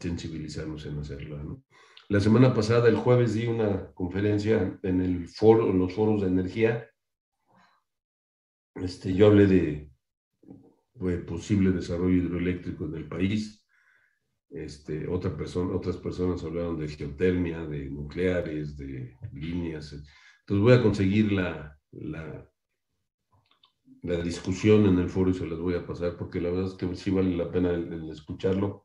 sensibilizarnos en hacerla, ¿no? La semana pasada, el jueves, di una conferencia en los foros de energía. Yo hablé de posible desarrollo hidroeléctrico en el país. Otras personas hablaron de geotermia, de nucleares, de líneas. Entonces voy a conseguir la discusión en el foro y se las voy a pasar porque la verdad es que sí vale la pena el escucharlo.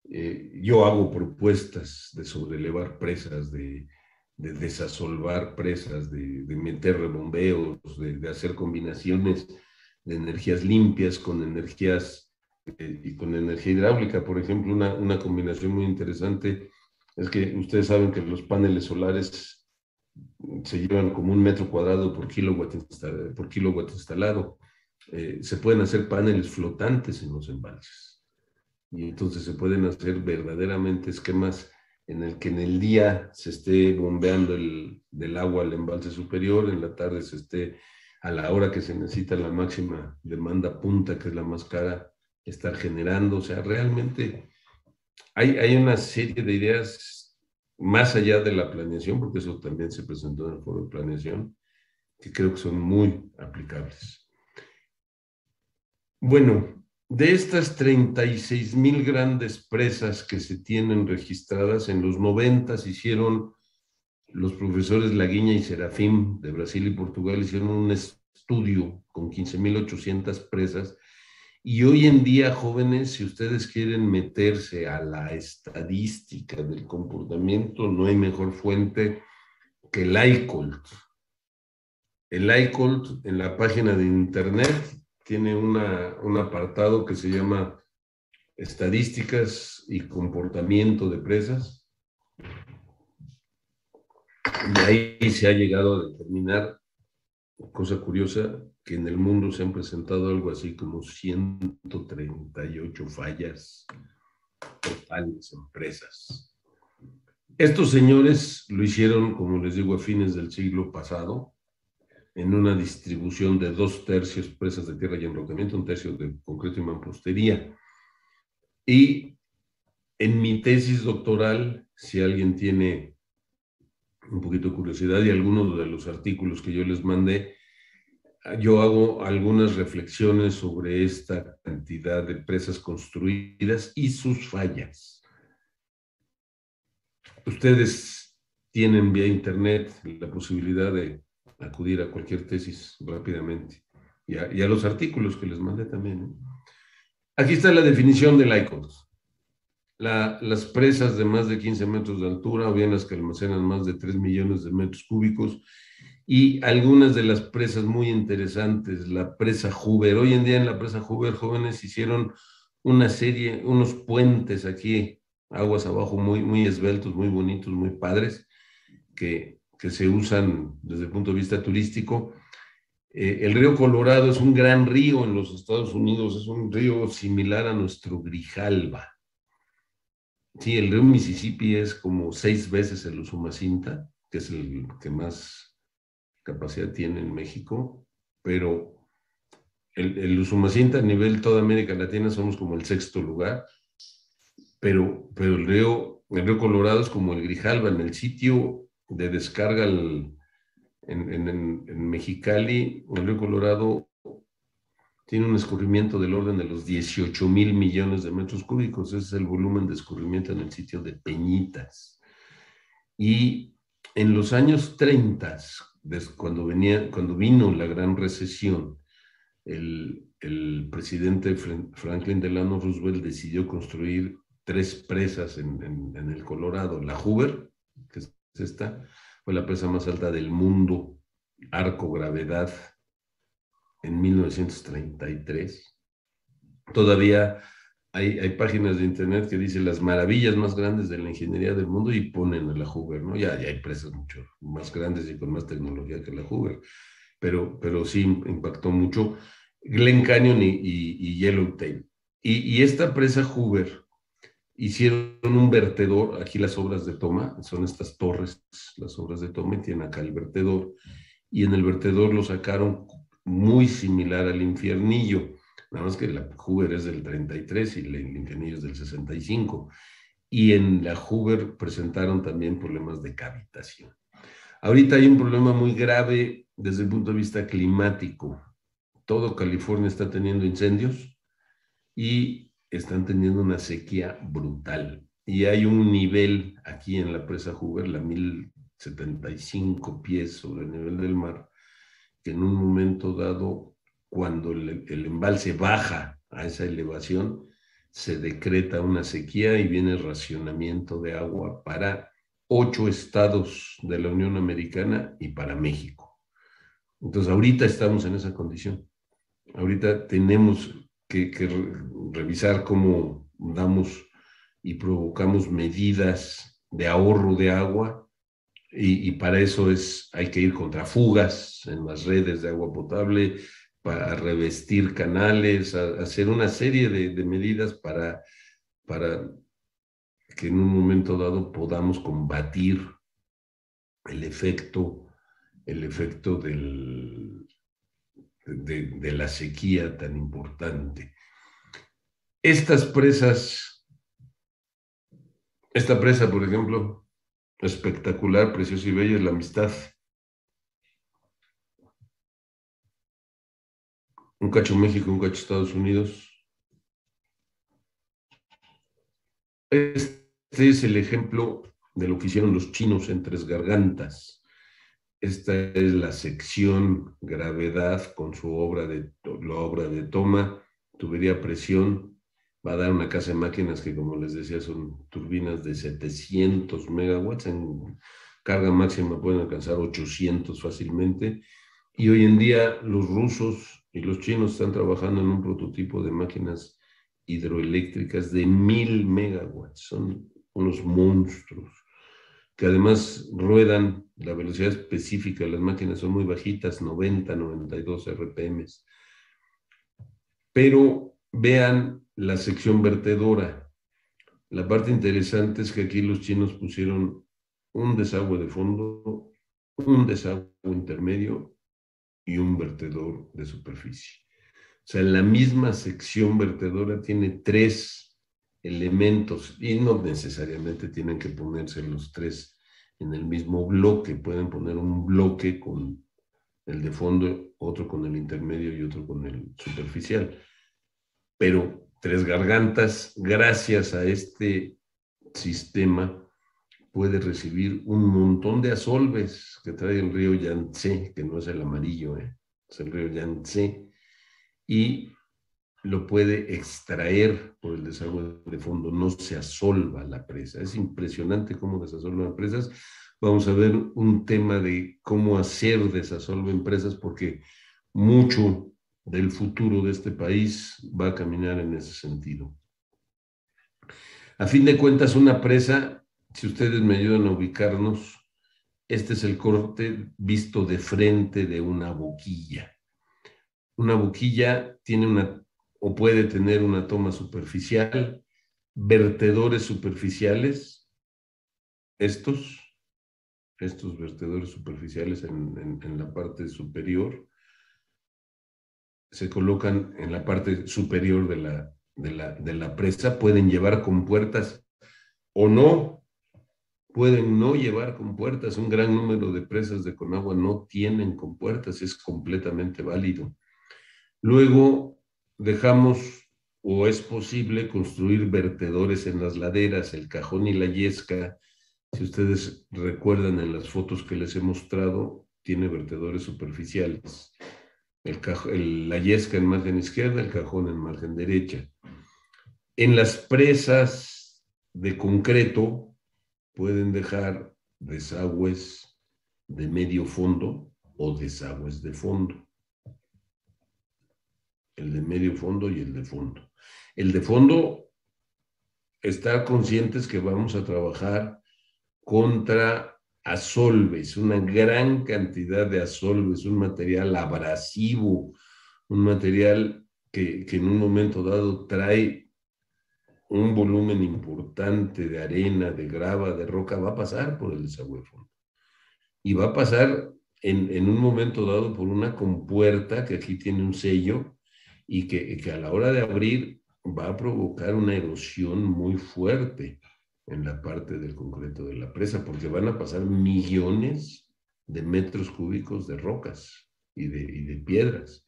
Yo hago propuestas de sobrelevar presas, de desasolvar presas, de meter rebombeos, de hacer combinaciones de energías limpias con energías y con energía hidráulica. Por ejemplo, una combinación muy interesante es que ustedes saben que los paneles solares se llevan como 1 metro cuadrado por kilowatt instalado. Se pueden hacer paneles flotantes en los embalses. Y entonces se pueden hacer verdaderamente esquemas en el que en el día se esté bombeando del agua al embalse superior, en la tarde se esté a la hora que se necesita la máxima demanda punta, que es la más cara, estar generando. O sea, realmente hay una serie de ideas más allá de la planeación, porque eso también se presentó en el foro de planeación, que creo que son muy aplicables. Bueno, de estas 36,000 grandes presas que se tienen registradas, en los 90 hicieron los profesores Laguiña y Serafín de Brasil y Portugal, hicieron un estudio con 15,800 presas. Y hoy en día, jóvenes, si ustedes quieren meterse a la estadística del comportamiento, no hay mejor fuente que el iColt. El iColt en la página de internet tiene un apartado que se llama Estadísticas y Comportamiento de Presas. De ahí se ha llegado a determinar, cosa curiosa, que en el mundo se han presentado algo así como 138 fallas totales en presas. Estos señores lo hicieron, como les digo, a fines del siglo pasado, en una distribución de 2/3 presas de tierra y enrocamiento, 1/3 de concreto y mampostería. Y en mi tesis doctoral, si alguien tiene un poquito de curiosidad y algunos de los artículos que yo les mandé, yo hago algunas reflexiones sobre esta cantidad de presas construidas y sus fallas. Ustedes tienen vía internet la posibilidad de acudir a cualquier tesis rápidamente y a los artículos que les mandé también, ¿eh? Aquí está la definición del ICOT. Las presas de más de 15 metros de altura, o bien las que almacenan más de 3 millones de metros cúbicos y algunas de las presas muy interesantes, la presa Hoover. Hoy en día en la presa Hoover, jóvenes hicieron una serie, unos puentes aquí, aguas abajo, muy, muy esbeltos, muy bonitos, muy padres, que se usan desde el punto de vista turístico. El río Colorado es un gran río en los Estados Unidos, es un río similar a nuestro Grijalba. Sí, el río Mississippi es como 6 veces el Usumacinta, que es el que más capacidad tiene en México, pero el Usumacinta a nivel toda América Latina somos como el sexto lugar, pero el río Colorado es como el Grijalba, en el sitio de descarga en Mexicali, el río Colorado tiene un escurrimiento del orden de los 18,000 millones de metros cúbicos. Ese es el volumen de escurrimiento en el sitio de Peñitas. Y en los años 30, cuando vino la gran recesión, el presidente Franklin Delano Roosevelt decidió construir 3 presas en el Colorado. La Hoover, que es esta, fue la presa más alta del mundo, arco gravedad, en 1933. Todavía hay páginas de internet que dicen las maravillas más grandes de la ingeniería del mundo y ponen a la Hoover, ¿no? Ya hay presas mucho más grandes y con más tecnología que la Hoover, pero sí impactó mucho Glen Canyon y Yellowtail. Y esta presa Hoover hicieron un vertedor, aquí las obras de toma, son estas torres, las obras de toma, y tienen acá el vertedor, y en el vertedor lo sacaron muy similar al Infiernillo, nada más que la Hoover es del 33 y el Infiernillo es del 65, y en la Hoover presentaron también problemas de cavitación. Ahorita hay un problema muy grave desde el punto de vista climático. Todo California está teniendo incendios y están teniendo una sequía brutal. Y hay un nivel aquí en la presa Hoover, la 1075 pies sobre el nivel del mar, que en un momento dado, cuando el embalse baja a esa elevación, se decreta una sequía y viene racionamiento de agua para 8 estados de la Unión Americana y para México. Entonces, ahorita estamos en esa condición. Ahorita tenemos que revisar cómo damos y provocamos medidas de ahorro de agua y para eso hay que ir contra fugas en las redes de agua potable, para revestir canales, hacer una serie de medidas para que en un momento dado podamos combatir el efecto, de la sequía tan importante. Estas presas, esta presa, por ejemplo, espectacular, preciosa y bella, es la Amistad. Un cacho México, un cacho Estados Unidos. Este es el ejemplo de lo que hicieron los chinos en Tres Gargantas. Esta es la sección gravedad con la obra de toma, tubería a presión. Va a dar una casa de máquinas que, como les decía, son turbinas de 700 megawatts. En carga máxima pueden alcanzar 800 fácilmente. Y hoy en día los rusos y los chinos están trabajando en un prototipo de máquinas hidroeléctricas de 1000 megawatts. Son unos monstruos que además ruedan la velocidad específica. Las máquinas son muy bajitas, 90, 92 RPM. Pero vean la sección vertedora. La parte interesante es que aquí los chinos pusieron un desagüe de fondo, un desagüe intermedio y un vertedor de superficie. O sea, la misma sección vertedora tiene 3 elementos y no necesariamente tienen que ponerse los 3 en el mismo bloque. Pueden poner un bloque con el de fondo, otro con el intermedio y otro con el superficial. Pero Tres Gargantas, gracias a este sistema, puede recibir un montón de asolves que trae el río Yangtze, que no es el amarillo, es el río Yangtze, y lo puede extraer por el desagüe de fondo, no se asolva la presa. Es impresionante cómo desasolvan presas. Vamos a ver un tema de cómo hacer desasolven presas, porque mucho del futuro de este país va a caminar en ese sentido. A fin de cuentas, una presa, si ustedes me ayudan a ubicarnos, este es el corte visto de frente de una boquilla. Una boquilla tiene o puede tener una toma superficial, vertedores superficiales, estos vertedores superficiales en la parte superior, se colocan en la parte superior de la presa, pueden llevar compuertas o no, pueden no llevar compuertas. Un gran número de presas de Conagua no tienen compuertas, es completamente válido. Luego dejamos, o es posible, construir vertedores en las laderas, el Cajón y la Yesca. Si ustedes recuerdan en las fotos que les he mostrado, tiene vertedores superficiales. La Yesca en margen izquierda, el Cajón en margen derecha. En las presas de concreto pueden dejar desagües de medio fondo o desagües de fondo. El de medio fondo y el de fondo. El de fondo, estar conscientes que vamos a trabajar contra asolves, una gran cantidad de asolves, un material abrasivo, un material que en un momento dado trae un volumen importante de arena, de grava, de roca, va a pasar por el desagüe de fondo. Y va a pasar en un momento dado por una compuerta que aquí tiene un sello y que a la hora de abrir va a provocar una erosión muy fuerte en la parte del concreto de la presa, porque van a pasar millones de metros cúbicos de rocas y de piedras.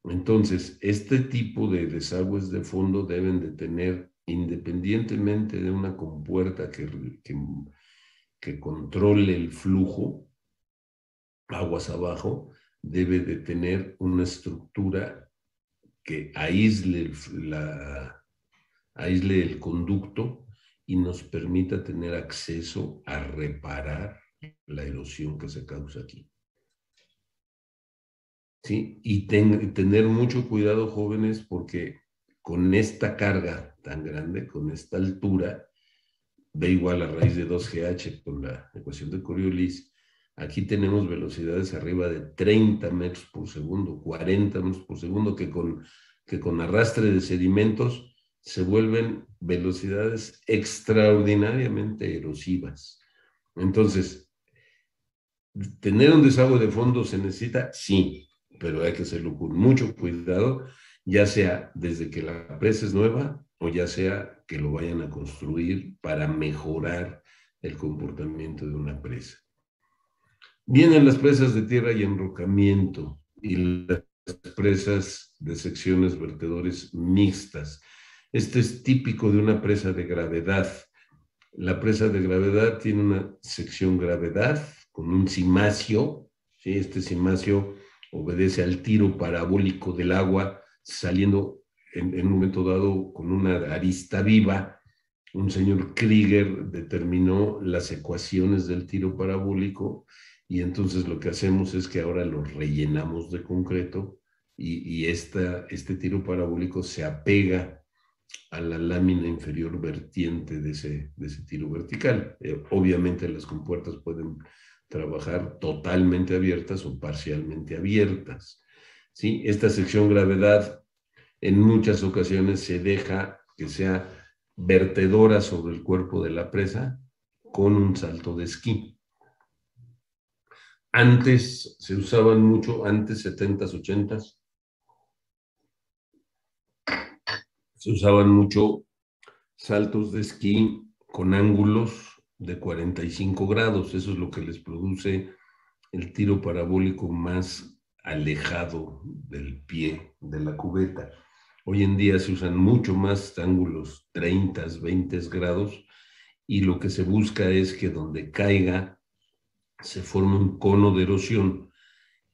Entonces, este tipo de desagües de fondo deben de tener, independientemente de una compuerta que controle el flujo, aguas abajo, debe de tener una estructura que aísle el conducto y nos permita tener acceso a reparar la erosión que se causa aquí. ¿Sí? Y tener mucho cuidado, jóvenes, porque con esta carga tan grande, con esta altura, B igual a raíz de 2GH con la ecuación de Coriolis, aquí tenemos velocidades arriba de 30 metros por segundo, 40 metros por segundo, que con arrastre de sedimentos se vuelven velocidades extraordinariamente erosivas. Entonces, ¿tener un desagüe de fondo se necesita? Sí, pero hay que hacerlo con mucho cuidado, ya sea desde que la presa es nueva o ya sea que lo vayan a construir para mejorar el comportamiento de una presa. Vienen las presas de tierra y enrocamiento y las presas de secciones vertedores mixtas. Este es típico de una presa de gravedad. La presa de gravedad tiene una sección gravedad con un cimacio, ¿sí? Este cimacio obedece al tiro parabólico del agua saliendo en un momento dado con una arista viva. Un señor Krieger determinó las ecuaciones del tiro parabólico y entonces lo que hacemos es que ahora lo rellenamos de concreto y este tiro parabólico se apega a la lámina inferior vertiente de ese tiro vertical. Obviamente las compuertas pueden trabajar totalmente abiertas o parcialmente abiertas. ¿Sí? Esta sección gravedad en muchas ocasiones se deja que sea vertedora sobre el cuerpo de la presa con un salto de esquí. Antes se usaban mucho, antes 70s, 80s, se usaban mucho saltos de esquí con ángulos de 45 grados. Eso es lo que les produce el tiro parabólico más alejado del pie de la cubeta. Hoy en día se usan mucho más ángulos 30, 20 grados y lo que se busca es que donde caiga se forme un cono de erosión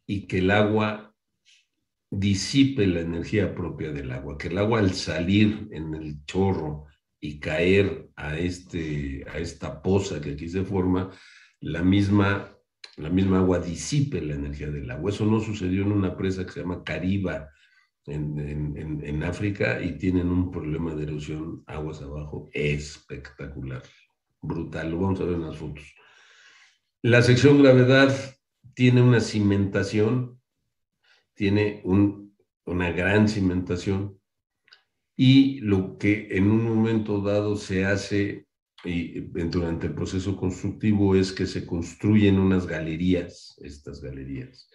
y que el agua disipe la energía propia del agua, que el agua al salir en el chorro y caer a esta poza que aquí se forma, la misma, la misma agua disipe la energía del agua. Eso no sucedió en una presa que se llama Cariba en África, y tienen un problema de erosión aguas abajo espectacular, brutal. Lo vamos a ver en las fotos. La sección gravedad tiene una cimentación, tiene una gran cimentación, y lo que en un momento dado se hace durante el proceso constructivo es que se construyen unas galerías, estas galerías,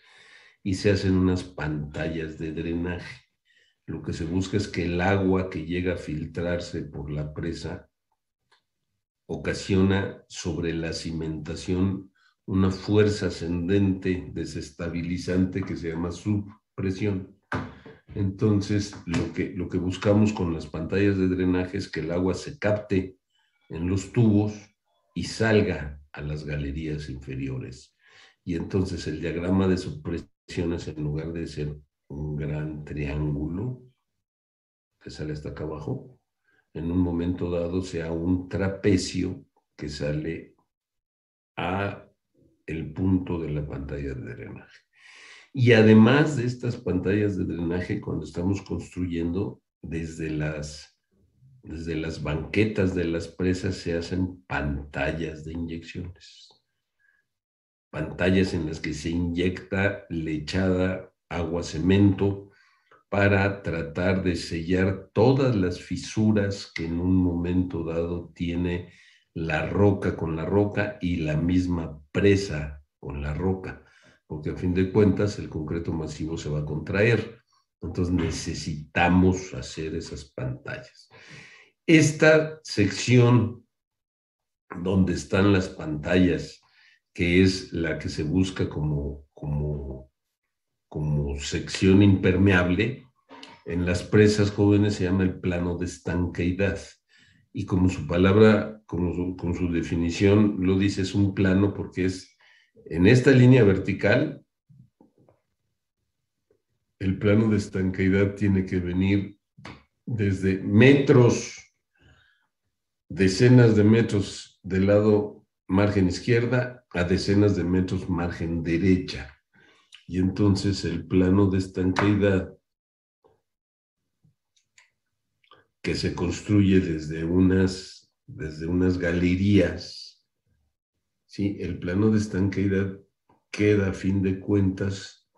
y se hacen unas pantallas de drenaje. Lo que se busca es que el agua que llega a filtrarse por la presa ocasiona sobre la cimentación una fuerza ascendente desestabilizante que se llama subpresión. Entonces, lo que buscamos con las pantallas de drenaje es que el agua se capte en los tubos y salga a las galerías inferiores. Y entonces el diagrama de subpresiones, en lugar de ser un gran triángulo que sale hasta acá abajo, en un momento dado sea un trapecio que sale a el punto de la pantalla de drenaje. Y además de estas pantallas de drenaje, cuando estamos construyendo, desde las banquetas de las presas se hacen pantallas de inyecciones. Pantallas en las que se inyecta lechada, agua, cemento, para tratar de sellar todas las fisuras que en un momento dado tiene la roca con la roca y la misma presa con la roca, porque a fin de cuentas el concreto masivo se va a contraer. Entonces necesitamos hacer esas pantallas. Esta sección donde están las pantallas, que es la que se busca como sección impermeable, en las presas jóvenes se llama el plano de estanqueidad. Y como su palabra, con su definición lo dice, es un plano porque es en esta línea vertical. El plano de estanqueidad tiene que venir desde metros, decenas de metros del lado margen izquierda a decenas de metros margen derecha. Y entonces el plano de estanqueidad, que se construye desde unas galerías, ¿sí? El plano de estanqueidad queda a fin de cuentas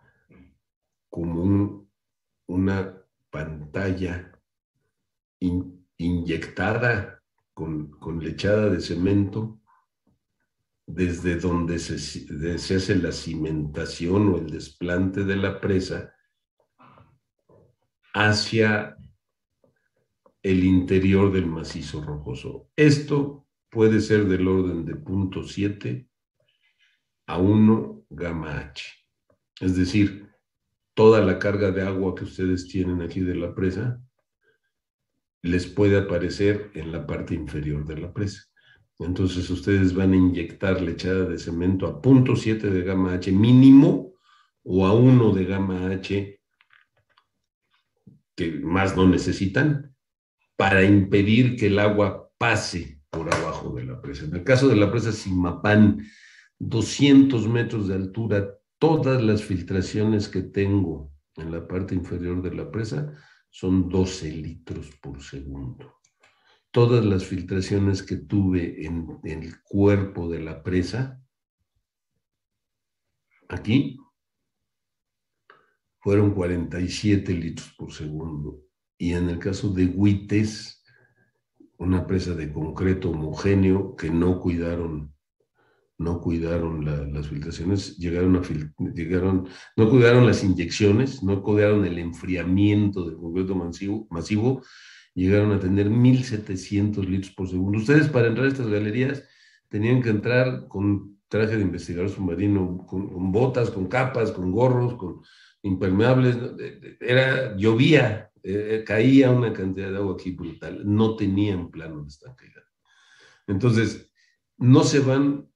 como una pantalla inyectada con lechada de cemento, desde donde se hace la cimentación o el desplante de la presa hacia el interior del macizo rocoso. Esto puede ser del orden de 0.7 a 1 gamma H. Es decir, toda la carga de agua que ustedes tienen aquí de la presa les puede aparecer en la parte inferior de la presa. Entonces ustedes van a inyectar lechada de cemento a 0.7 de gamma H mínimo o a 1 de gamma H, que más no necesitan, para impedir que el agua pase por abajo de la presa. En el caso de la presa Simapán, 200 metros de altura, todas las filtraciones que tengo en la parte inferior de la presa son 12 litros por segundo. Todas las filtraciones que tuve en el cuerpo de la presa, aquí, fueron 47 litros por segundo. Y en el caso de Huites, una presa de concreto homogéneo que no cuidaron las filtraciones, no cuidaron las inyecciones, no cuidaron el enfriamiento del concreto masivo, llegaron a tener 1.700 litros por segundo. Ustedes, para entrar a estas galerías tenían que entrar con traje de investigador submarino, con botas, con capas, con gorros, con impermeables. Llovía, caía una cantidad de agua aquí brutal. No tenían plano de estanqueidad. Entonces, no se van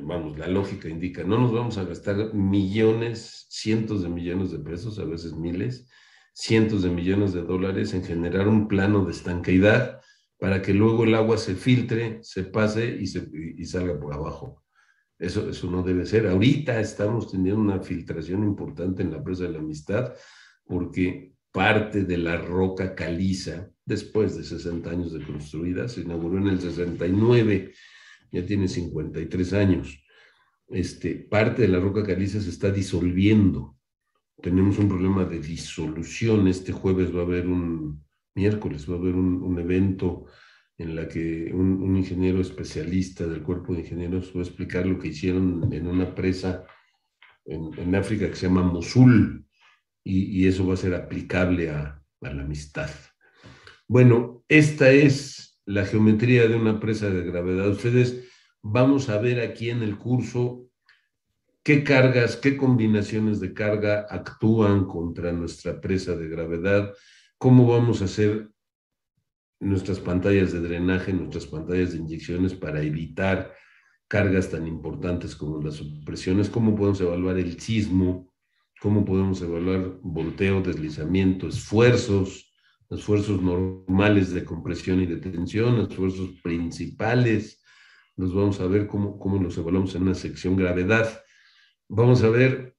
vamos, la lógica indica, no nos vamos a gastar millones, cientos de millones de pesos, a veces miles, cientos de millones de dólares en generar un plano de estanqueidad para que luego el agua se filtre, se pase y salga por abajo. Eso no debe ser. Ahorita estamos teniendo una filtración importante en la presa de la Amistad porque parte de la roca caliza, después de 60 años de construida, se inauguró en el 69, ya tiene 53 años. Parte de la roca caliza se está disolviendo. Tenemos un problema de disolución. Este jueves va a haber miércoles va a haber un evento en la que un ingeniero especialista del cuerpo de ingenieros va a explicar lo que hicieron en una presa en África que se llama Mosul, y eso va a ser aplicable a la Amistad. Bueno, esta es la geometría de una presa de gravedad. Ustedes vamos a ver aquí en el curso qué cargas, qué combinaciones de carga actúan contra nuestra presa de gravedad, cómo vamos a hacer nuestras pantallas de drenaje, nuestras pantallas de inyecciones para evitar cargas tan importantes como las presiones, cómo podemos evaluar el sismo, cómo podemos evaluar volteo, deslizamiento, esfuerzos normales de compresión y de tensión, esfuerzos principales. Los vamos a ver cómo los evaluamos en una sección gravedad. Vamos a ver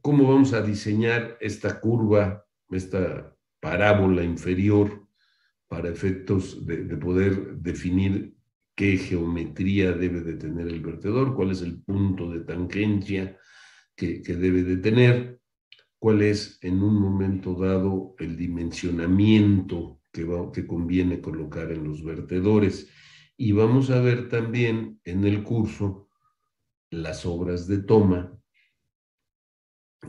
cómo vamos a diseñar esta curva, esta parábola inferior para efectos de poder definir qué geometría debe de tener el vertedor, cuál es el punto de tangencia que debe de tener, cuál es en un momento dado el dimensionamiento que conviene colocar en los vertedores. Y vamos a ver también en el curso las obras de toma,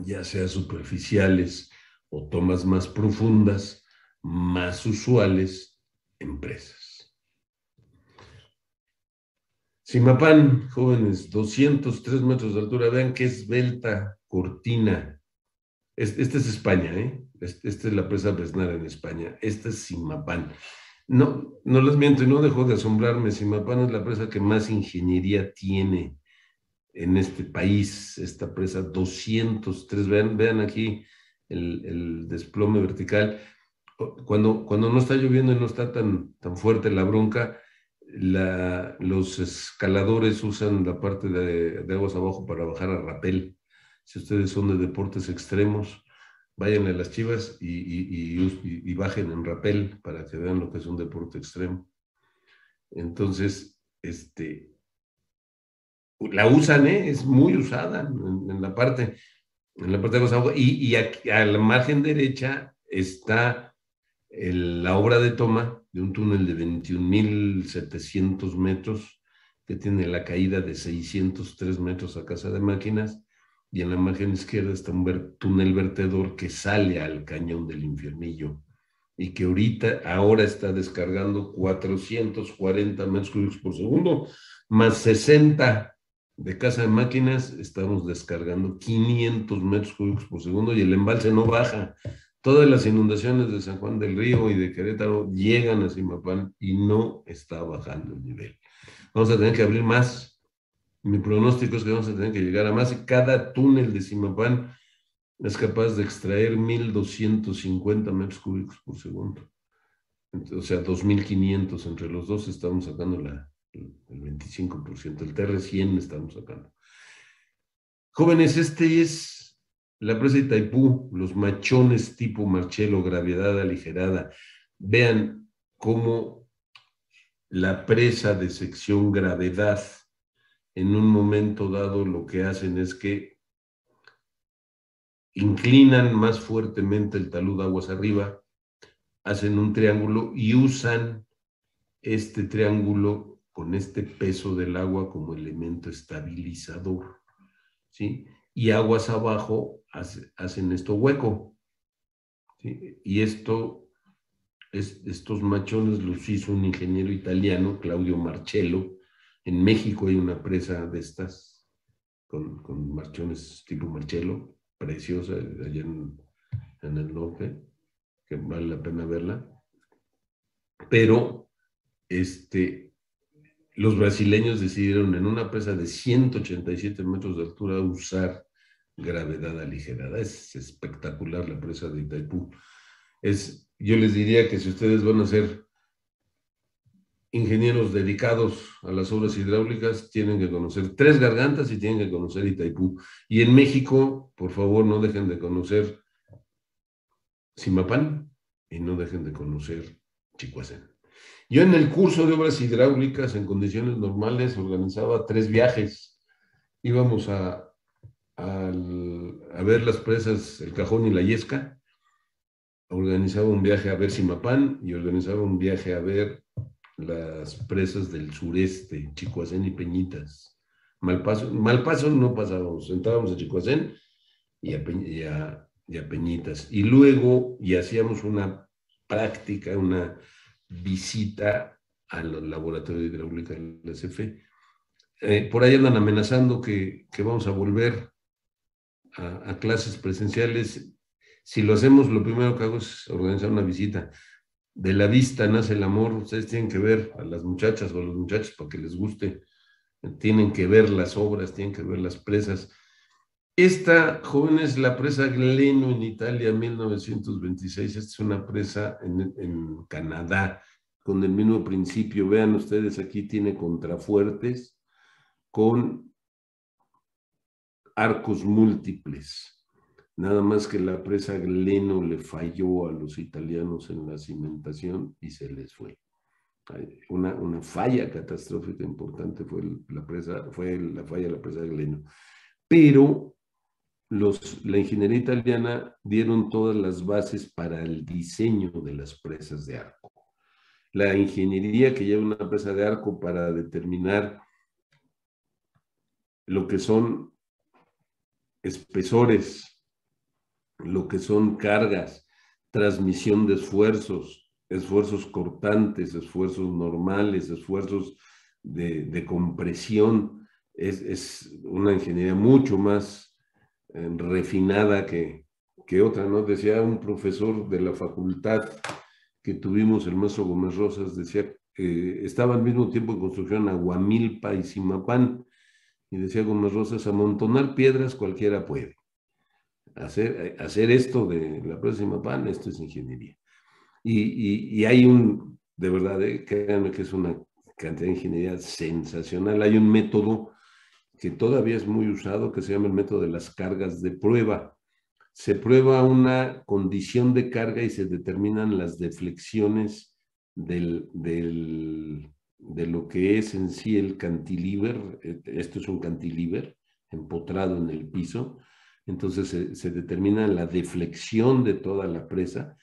ya sea superficiales o tomas más profundas, más usuales en presas. Zimapán, jóvenes, 203 metros de altura. Vean qué esbelta cortina. Esta es España, ¿eh? Esta es la presa Besnar en España. Esta es Zimapán. No, no les miento y no dejo de asombrarme. Zimapán es la presa que más ingeniería tiene en este país. Esta presa 203. Vean aquí el desplome vertical. Cuando no está lloviendo y no está tan fuerte la bronca, los escaladores usan la parte de aguas abajo para bajar a rapel. Si ustedes son de deportes extremos, vayan a las Chivas y bajen en rapel para que vean lo que es un deporte extremo. Entonces, la usan, es muy usada en la parte de aguas abajo. Y aquí, a la margen derecha está la obra de toma de un túnel de 21.700 metros que tiene la caída de 603 metros a casa de máquinas, y en la margen izquierda está un túnel vertedor que sale al cañón del Infiernillo y que ahora está descargando 440 metros cúbicos por segundo, más 60 de casa de máquinas, estamos descargando 500 metros cúbicos por segundo y el embalse no baja. Todas las inundaciones de San Juan del Río y de Querétaro llegan a Zimapán y no está bajando el nivel. Vamos a tener que abrir más. Mi pronóstico es que vamos a tener que llegar a más, y cada túnel de Zimapán es capaz de extraer 1.250 metros cúbicos por segundo. Entonces, o sea, 2.500 entre los dos, estamos sacando el 25%. El TR100 estamos sacando. Jóvenes, es la presa de Itaipú, los machones tipo Marcelo, gravedad aligerada. Vean cómo la presa de sección gravedad, en un momento dado, lo que hacen es que inclinan más fuertemente el talud aguas arriba, hacen un triángulo y usan este triángulo con este peso del agua como elemento estabilizador, ¿sí? Y aguas abajo hacen esto hueco, ¿sí? Y estos machones los hizo un ingeniero italiano, Claudio Marcello. En México hay una presa de estas con marchones tipo Marcello, preciosa, allá en el norte, que vale la pena verla. Pero los brasileños decidieron en una presa de 187 metros de altura usar gravedad aligerada. Es espectacular la presa de Itaipú. Yo les diría que si ustedes van a ser ingenieros dedicados a las obras hidráulicas, tienen que conocer Tres Gargantas y tienen que conocer Itaipú. Y en México, por favor, no dejen de conocer Zimapán y no dejen de conocer Chicoacén. Yo en el curso de obras hidráulicas en condiciones normales organizaba 3 viajes. Íbamos a ver las presas El Cajón y la Yesca, organizaba un viaje a ver Zimapán y organizaba un viaje a ver las presas del sureste, Chicoacén y Peñitas. Malpaso no pasábamos, entrábamos a Chicoacén y a Peñitas. Y luego, y hacíamos una práctica, una visita al laboratorio de hidráulica de la CFE. Por ahí andan amenazando que vamos a volver a clases presenciales. Si lo hacemos, lo primero que hago es organizar una visita. De la vista nace el amor. Ustedes tienen que ver a las muchachas o a los muchachos para que les guste. Tienen que ver las obras, tienen que ver las presas. Esta, joven, es la presa Gleno en Italia, 1926. Esta es una presa en Canadá, con el mismo principio. Vean ustedes, aquí tiene contrafuertes con arcos múltiples. Nada más que la presa Gleno le falló a los italianos en la cimentación y se les fue. Una falla catastrófica importante fue la falla de la presa Gleno. Pero la ingeniería italiana dieron todas las bases para el diseño de las presas de arco. La ingeniería que lleva una presa de arco para determinar lo que son espesores, lo que son cargas, transmisión de esfuerzos, esfuerzos cortantes, esfuerzos normales, esfuerzos de compresión. Es una ingeniería mucho más refinada que otra, ¿no? Decía un profesor de la facultad que tuvimos, el maestro Gómez Rosas, decía que estaba al mismo tiempo en construcción Aguamilpa y Zimapán, y decía Gómez Rosas, amontonar piedras cualquiera puede. Hacer esto de la presa de Zimapán, esto es ingeniería. Y hay de verdad, créanme que es una cantidad de ingeniería sensacional. Hay un método que todavía es muy usado, que se llama el método de las cargas de prueba. Se prueba una condición de carga y se determinan las deflexiones de lo que es en sí el cantilever. Esto es un cantilever empotrado en el piso. Entonces se determina la deflexión de toda la presa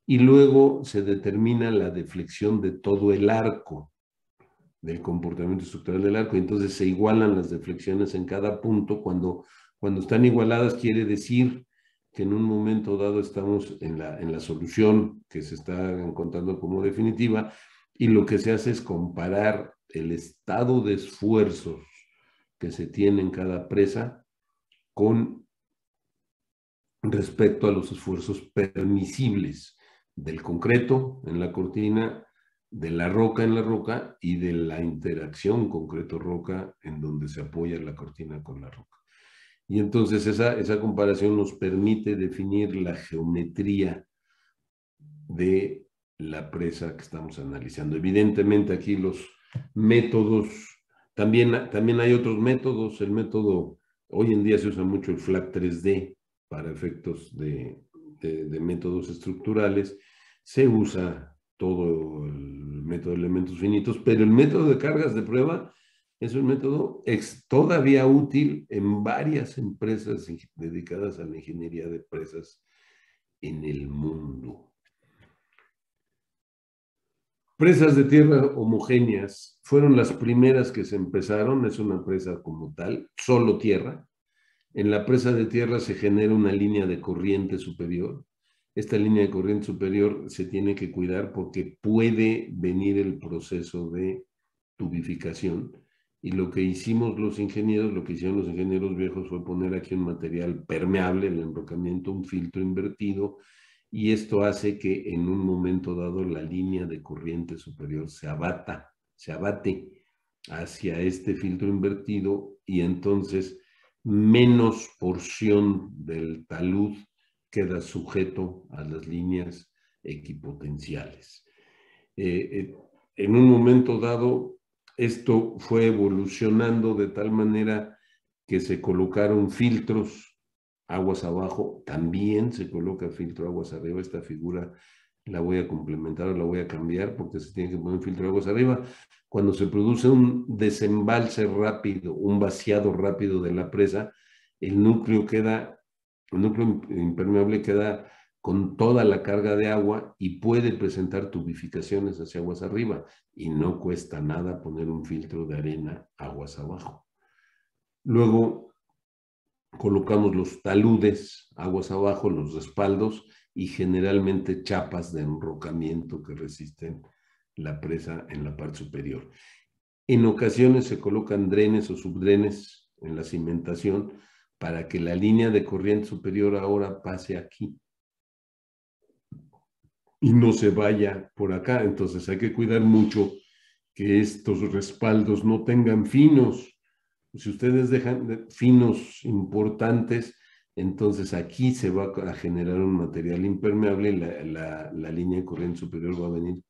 y luego se determina la deflexión de todo el arco, del comportamiento estructural del arco. Entonces se igualan las deflexiones en cada punto. Cuando están igualadas quiere decir que en un momento dado estamos en la solución que se está encontrando como definitiva, y lo que se hace es comparar el estado de esfuerzos que se tiene en cada presa con respecto a los esfuerzos permisibles del concreto en la cortina, de la roca en la roca y de la interacción concreto-roca en donde se apoya la cortina con la roca. Y entonces esa comparación nos permite definir la geometría de la presa que estamos analizando. Evidentemente aquí los métodos, también hay otros métodos. El método, hoy en día se usa mucho el FLAC 3D para efectos de métodos estructurales. Se usa todo el método de elementos finitos, pero el método de cargas de prueba es un método todavía útil en varias empresas dedicadas a la ingeniería de presas en el mundo. Presas de tierra homogéneas fueron las primeras que se empezaron. Es una presa como tal, solo tierra. En la presa de tierra se genera una línea de corriente superior. Esta línea de corriente superior se tiene que cuidar porque puede venir el proceso de tubificación. Y lo que hicieron los ingenieros viejos fue poner aquí un material permeable, el enrocamiento, un filtro invertido, y esto hace que en un momento dado la línea de corriente superior se abate. hacia este filtro invertido y entonces menos porción del talud queda sujeto a las líneas equipotenciales. En un momento dado, esto fue evolucionando de tal manera que se colocaron filtros aguas abajo, también se coloca filtro aguas arriba. Esta figura la voy a complementar o la voy a cambiar porque se tiene que poner filtro aguas arriba. Cuando se produce un desembalse rápido, un vaciado rápido de la presa, el núcleo impermeable queda con toda la carga de agua y puede presentar tubificaciones hacia aguas arriba y no cuesta nada poner un filtro de arena aguas abajo. Luego colocamos los taludes aguas abajo, los respaldos y generalmente chapas de enrocamiento que resisten la presa en la parte superior. En ocasiones se colocan drenes o subdrenes en la cimentación para que la línea de corriente superior ahora pase aquí y no se vaya por acá. Entonces hay que cuidar mucho que estos respaldos no tengan finos. Si ustedes dejan finos importantes, entonces aquí se va a generar un material impermeable y la línea de corriente superior va a venir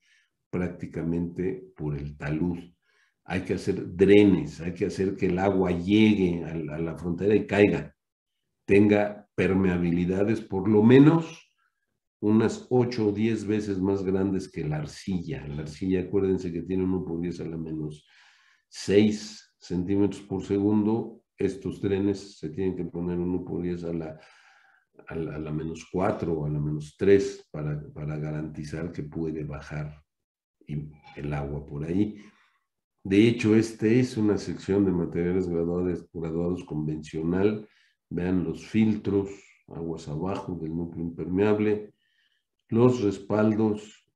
prácticamente por el talud. Hay que hacer drenes, hay que hacer que el agua llegue a la frontera y caiga, tenga permeabilidades por lo menos unas 8 o 10 veces más grandes que la arcilla. La arcilla, acuérdense que tiene 1/10 a la menos 6 centímetros por segundo. Estos drenes se tienen que poner 1/10 a la menos 4 o a la menos 3 para garantizar que puede bajar el agua por ahí. De hecho, este es una sección de materiales graduados convencional. Vean los filtros, aguas abajo del núcleo impermeable, los respaldos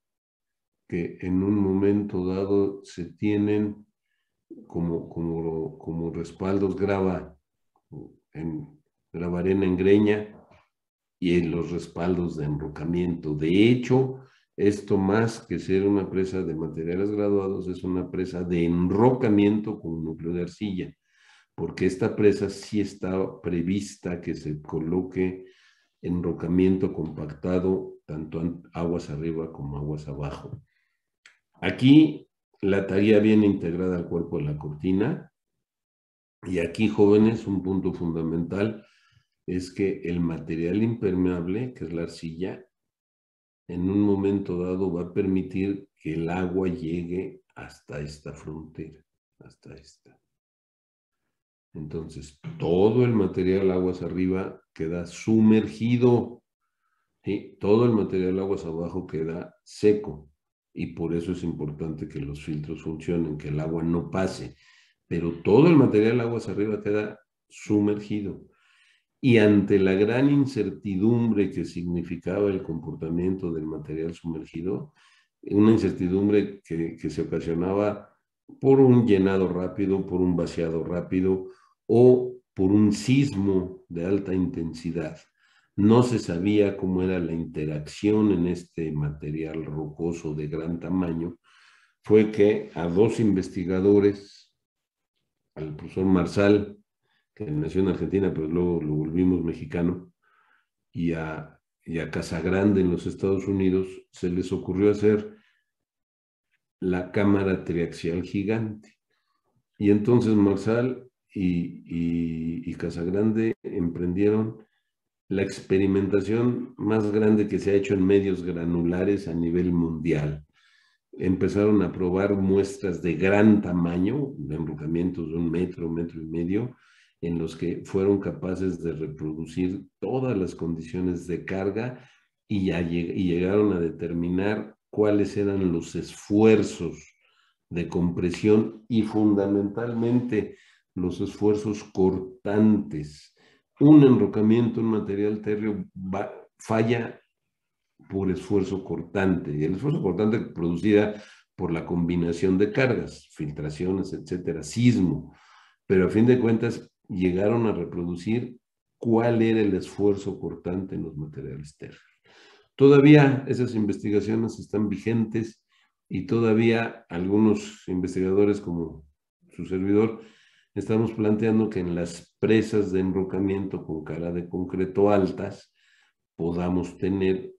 que en un momento dado se tienen como respaldos grava arena en greña y en los respaldos de enrocamiento. De hecho, esto más que ser una presa de materiales graduados es una presa de enrocamiento con un núcleo de arcilla, porque esta presa sí está prevista que se coloque enrocamiento compactado tanto aguas arriba como aguas abajo. Aquí la tarea viene integrada al cuerpo de la cortina y aquí, jóvenes, un punto fundamental es que el material impermeable, que es la arcilla, en un momento dado va a permitir que el agua llegue hasta esta frontera, hasta esta. Entonces, todo el material aguas arriba queda sumergido, ¿sí? Todo el material aguas abajo queda seco y por eso es importante que los filtros funcionen, que el agua no pase, pero todo el material aguas arriba queda sumergido. Y ante la gran incertidumbre que significaba el comportamiento del material sumergido, una incertidumbre que se ocasionaba por un llenado rápido, por un vaciado rápido o por un sismo de alta intensidad. No se sabía cómo era la interacción en este material rocoso de gran tamaño. Fue que a dos investigadores, al profesor Marsal, que nació en Argentina, pero luego lo volvimos mexicano, y a Casagrande en los Estados Unidos, se les ocurrió hacer la cámara triaxial gigante. Y entonces Marsal y Casagrande emprendieron la experimentación más grande que se ha hecho en medios granulares a nivel mundial. Empezaron a probar muestras de gran tamaño, de enrocamientos de 1 metro, 1,5 metros, en los que fueron capaces de reproducir todas las condiciones de carga y llegaron a determinar cuáles eran los esfuerzos de compresión y fundamentalmente los esfuerzos cortantes. Un enrocamiento en material térreo falla por esfuerzo cortante, y el esfuerzo cortante producida por la combinación de cargas, filtraciones, etcétera, sismo, pero a fin de cuentas llegaron a reproducir cuál era el esfuerzo cortante en los materiales térreos. Todavía esas investigaciones están vigentes y todavía algunos investigadores como su servidor, estamos planteando que en las presas de enrocamiento con cara de concreto altas podamos tener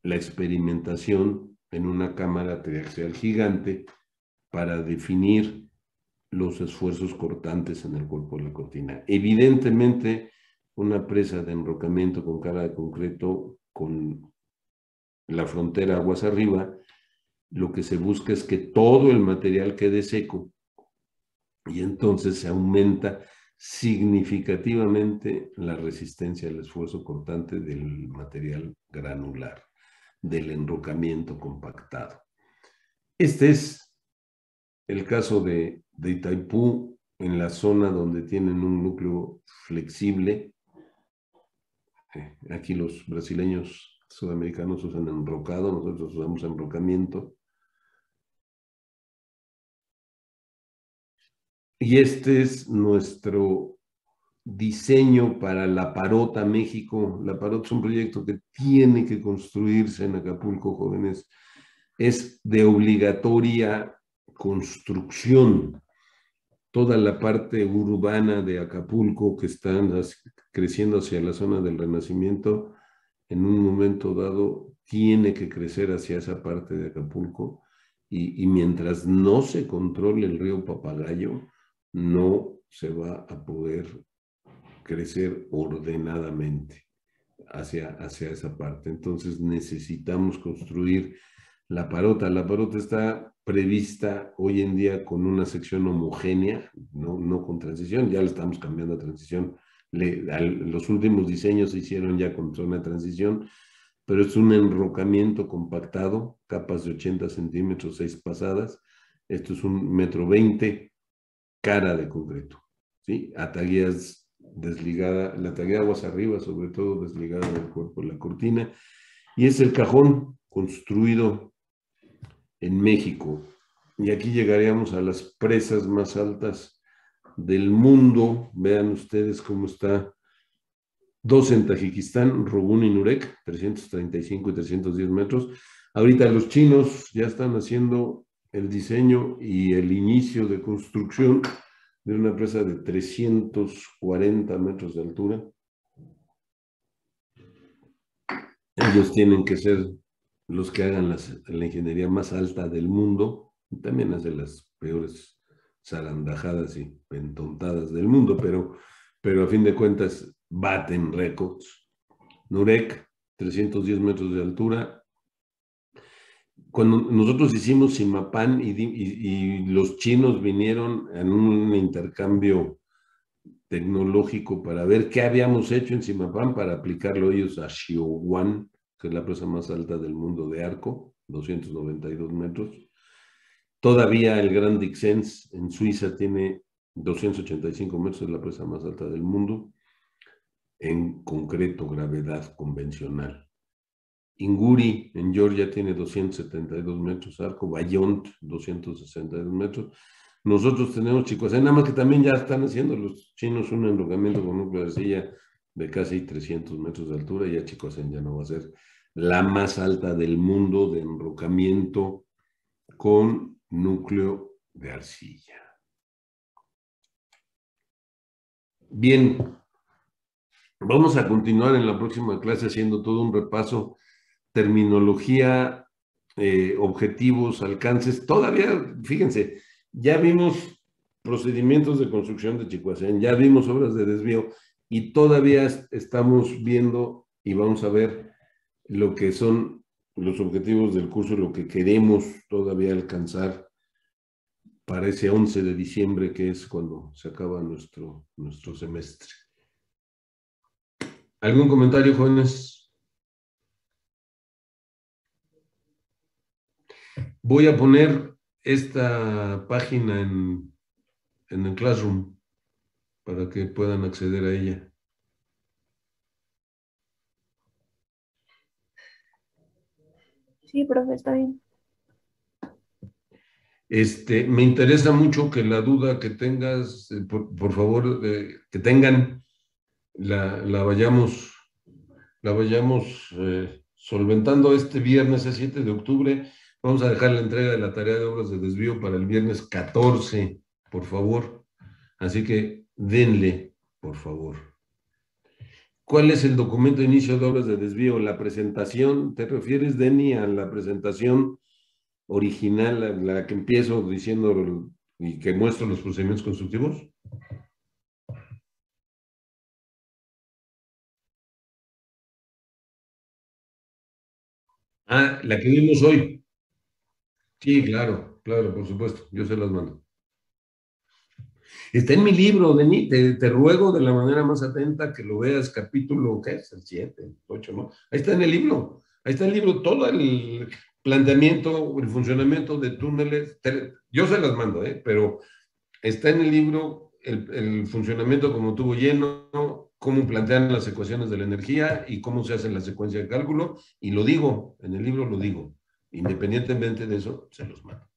la experimentación en una cámara triaxial gigante para definir los esfuerzos cortantes en el cuerpo de la cortina. Evidentemente, una presa de enrocamiento con cara de concreto con la frontera aguas arriba, lo que se busca es que todo el material quede seco y entonces se aumenta significativamente la resistencia al esfuerzo cortante del material granular, del enrocamiento compactado. Este es el caso de Itaipú, en la zona donde tienen un núcleo flexible. Aquí los brasileños sudamericanos usan enrocado, nosotros usamos enrocamiento. Y este es nuestro diseño para La Parota, México. La Parota es un proyecto que tiene que construirse en Acapulco, jóvenes. Es de obligatoria construcción. Toda la parte urbana de Acapulco que está creciendo hacia la zona del Renacimiento, en un momento dado tiene que crecer hacia esa parte de Acapulco y mientras no se controle el río Papagayo, no se va a poder crecer ordenadamente hacia esa parte. Entonces necesitamos construir La Parota. La Parota está prevista hoy en día con una sección homogénea, no con transición, ya le estamos cambiando a transición. Los últimos diseños se hicieron ya con zona de transición, pero es un enrocamiento compactado, capas de 80 centímetros, 6 pasadas. Esto es 1,20 m, cara de concreto, ¿sí? Ataguías desligada, la ataguía aguas arriba, sobre todo desligada del cuerpo de la cortina, y es el cajón construido en México. Y aquí llegaríamos a las presas más altas del mundo. Vean ustedes cómo está. Dos en Tajikistán, Rogun y Nurek, 335 y 310 metros. Ahorita los chinos ya están haciendo el diseño y el inicio de construcción de una presa de 340 metros de altura. Ellos tienen que ser los que hagan la ingeniería más alta del mundo, y también hace las peores zarandajadas y pentontadas del mundo, pero a fin de cuentas baten récords. Nurek, 310 metros de altura. Cuando nosotros hicimos Simapán y los chinos vinieron en un intercambio tecnológico para ver qué habíamos hecho en Simapán para aplicarlo ellos a Xiaowan, que es la presa más alta del mundo de arco, 292 metros. Todavía el Grand Dixens en Suiza tiene 285 metros, es la presa más alta del mundo, en concreto, gravedad convencional. Inguri en Georgia tiene 272 metros arco, Bayont 262 metros. Nosotros tenemos Chicoacén, nada más que también ya están haciendo los chinos un enrocamiento con núcleo de arcilla de casi 300 metros de altura, y ya Chicoacén ya no va a ser la más alta del mundo de enrocamiento con núcleo de arcilla. Bien, vamos a continuar en la próxima clase haciendo todo un repaso, terminología, objetivos, alcances. Todavía, fíjense, ya vimos procedimientos de construcción de Chicoacén, ya vimos obras de desvío y todavía estamos viendo y vamos a ver lo que son los objetivos del curso, lo que queremos todavía alcanzar para ese 11 de diciembre, que es cuando se acaba nuestro semestre. ¿Algún comentario, jóvenes? Voy a poner esta página en el Classroom para que puedan acceder a ella. Sí, profe, está bien. Me interesa mucho que la duda que tengas, por favor, que tengan, la vayamos solventando este viernes, el 7 de octubre. Vamos a dejar la entrega de la tarea de obras de desvío para el viernes 14, por favor. Así que denle, por favor. ¿Cuál es el documento de inicio de obras de desvío? La presentación, ¿te refieres, Denny, a la presentación original, la que empiezo diciendo y que muestro los procedimientos constructivos? Ah, la que vimos hoy. Sí, claro, claro, por supuesto. Yo se las mando. Está en mi libro, Denis, te ruego de la manera más atenta que lo veas, capítulo, ¿qué es? El 7, el 8, ¿no? Ahí está en el libro, ahí está en el libro todo el planteamiento, el funcionamiento de túneles, yo se las mando, pero está en el libro el funcionamiento como tubo lleno, cómo plantean las ecuaciones de la energía y cómo se hace la secuencia de cálculo, y lo digo, en el libro lo digo, independientemente de eso, se los mando.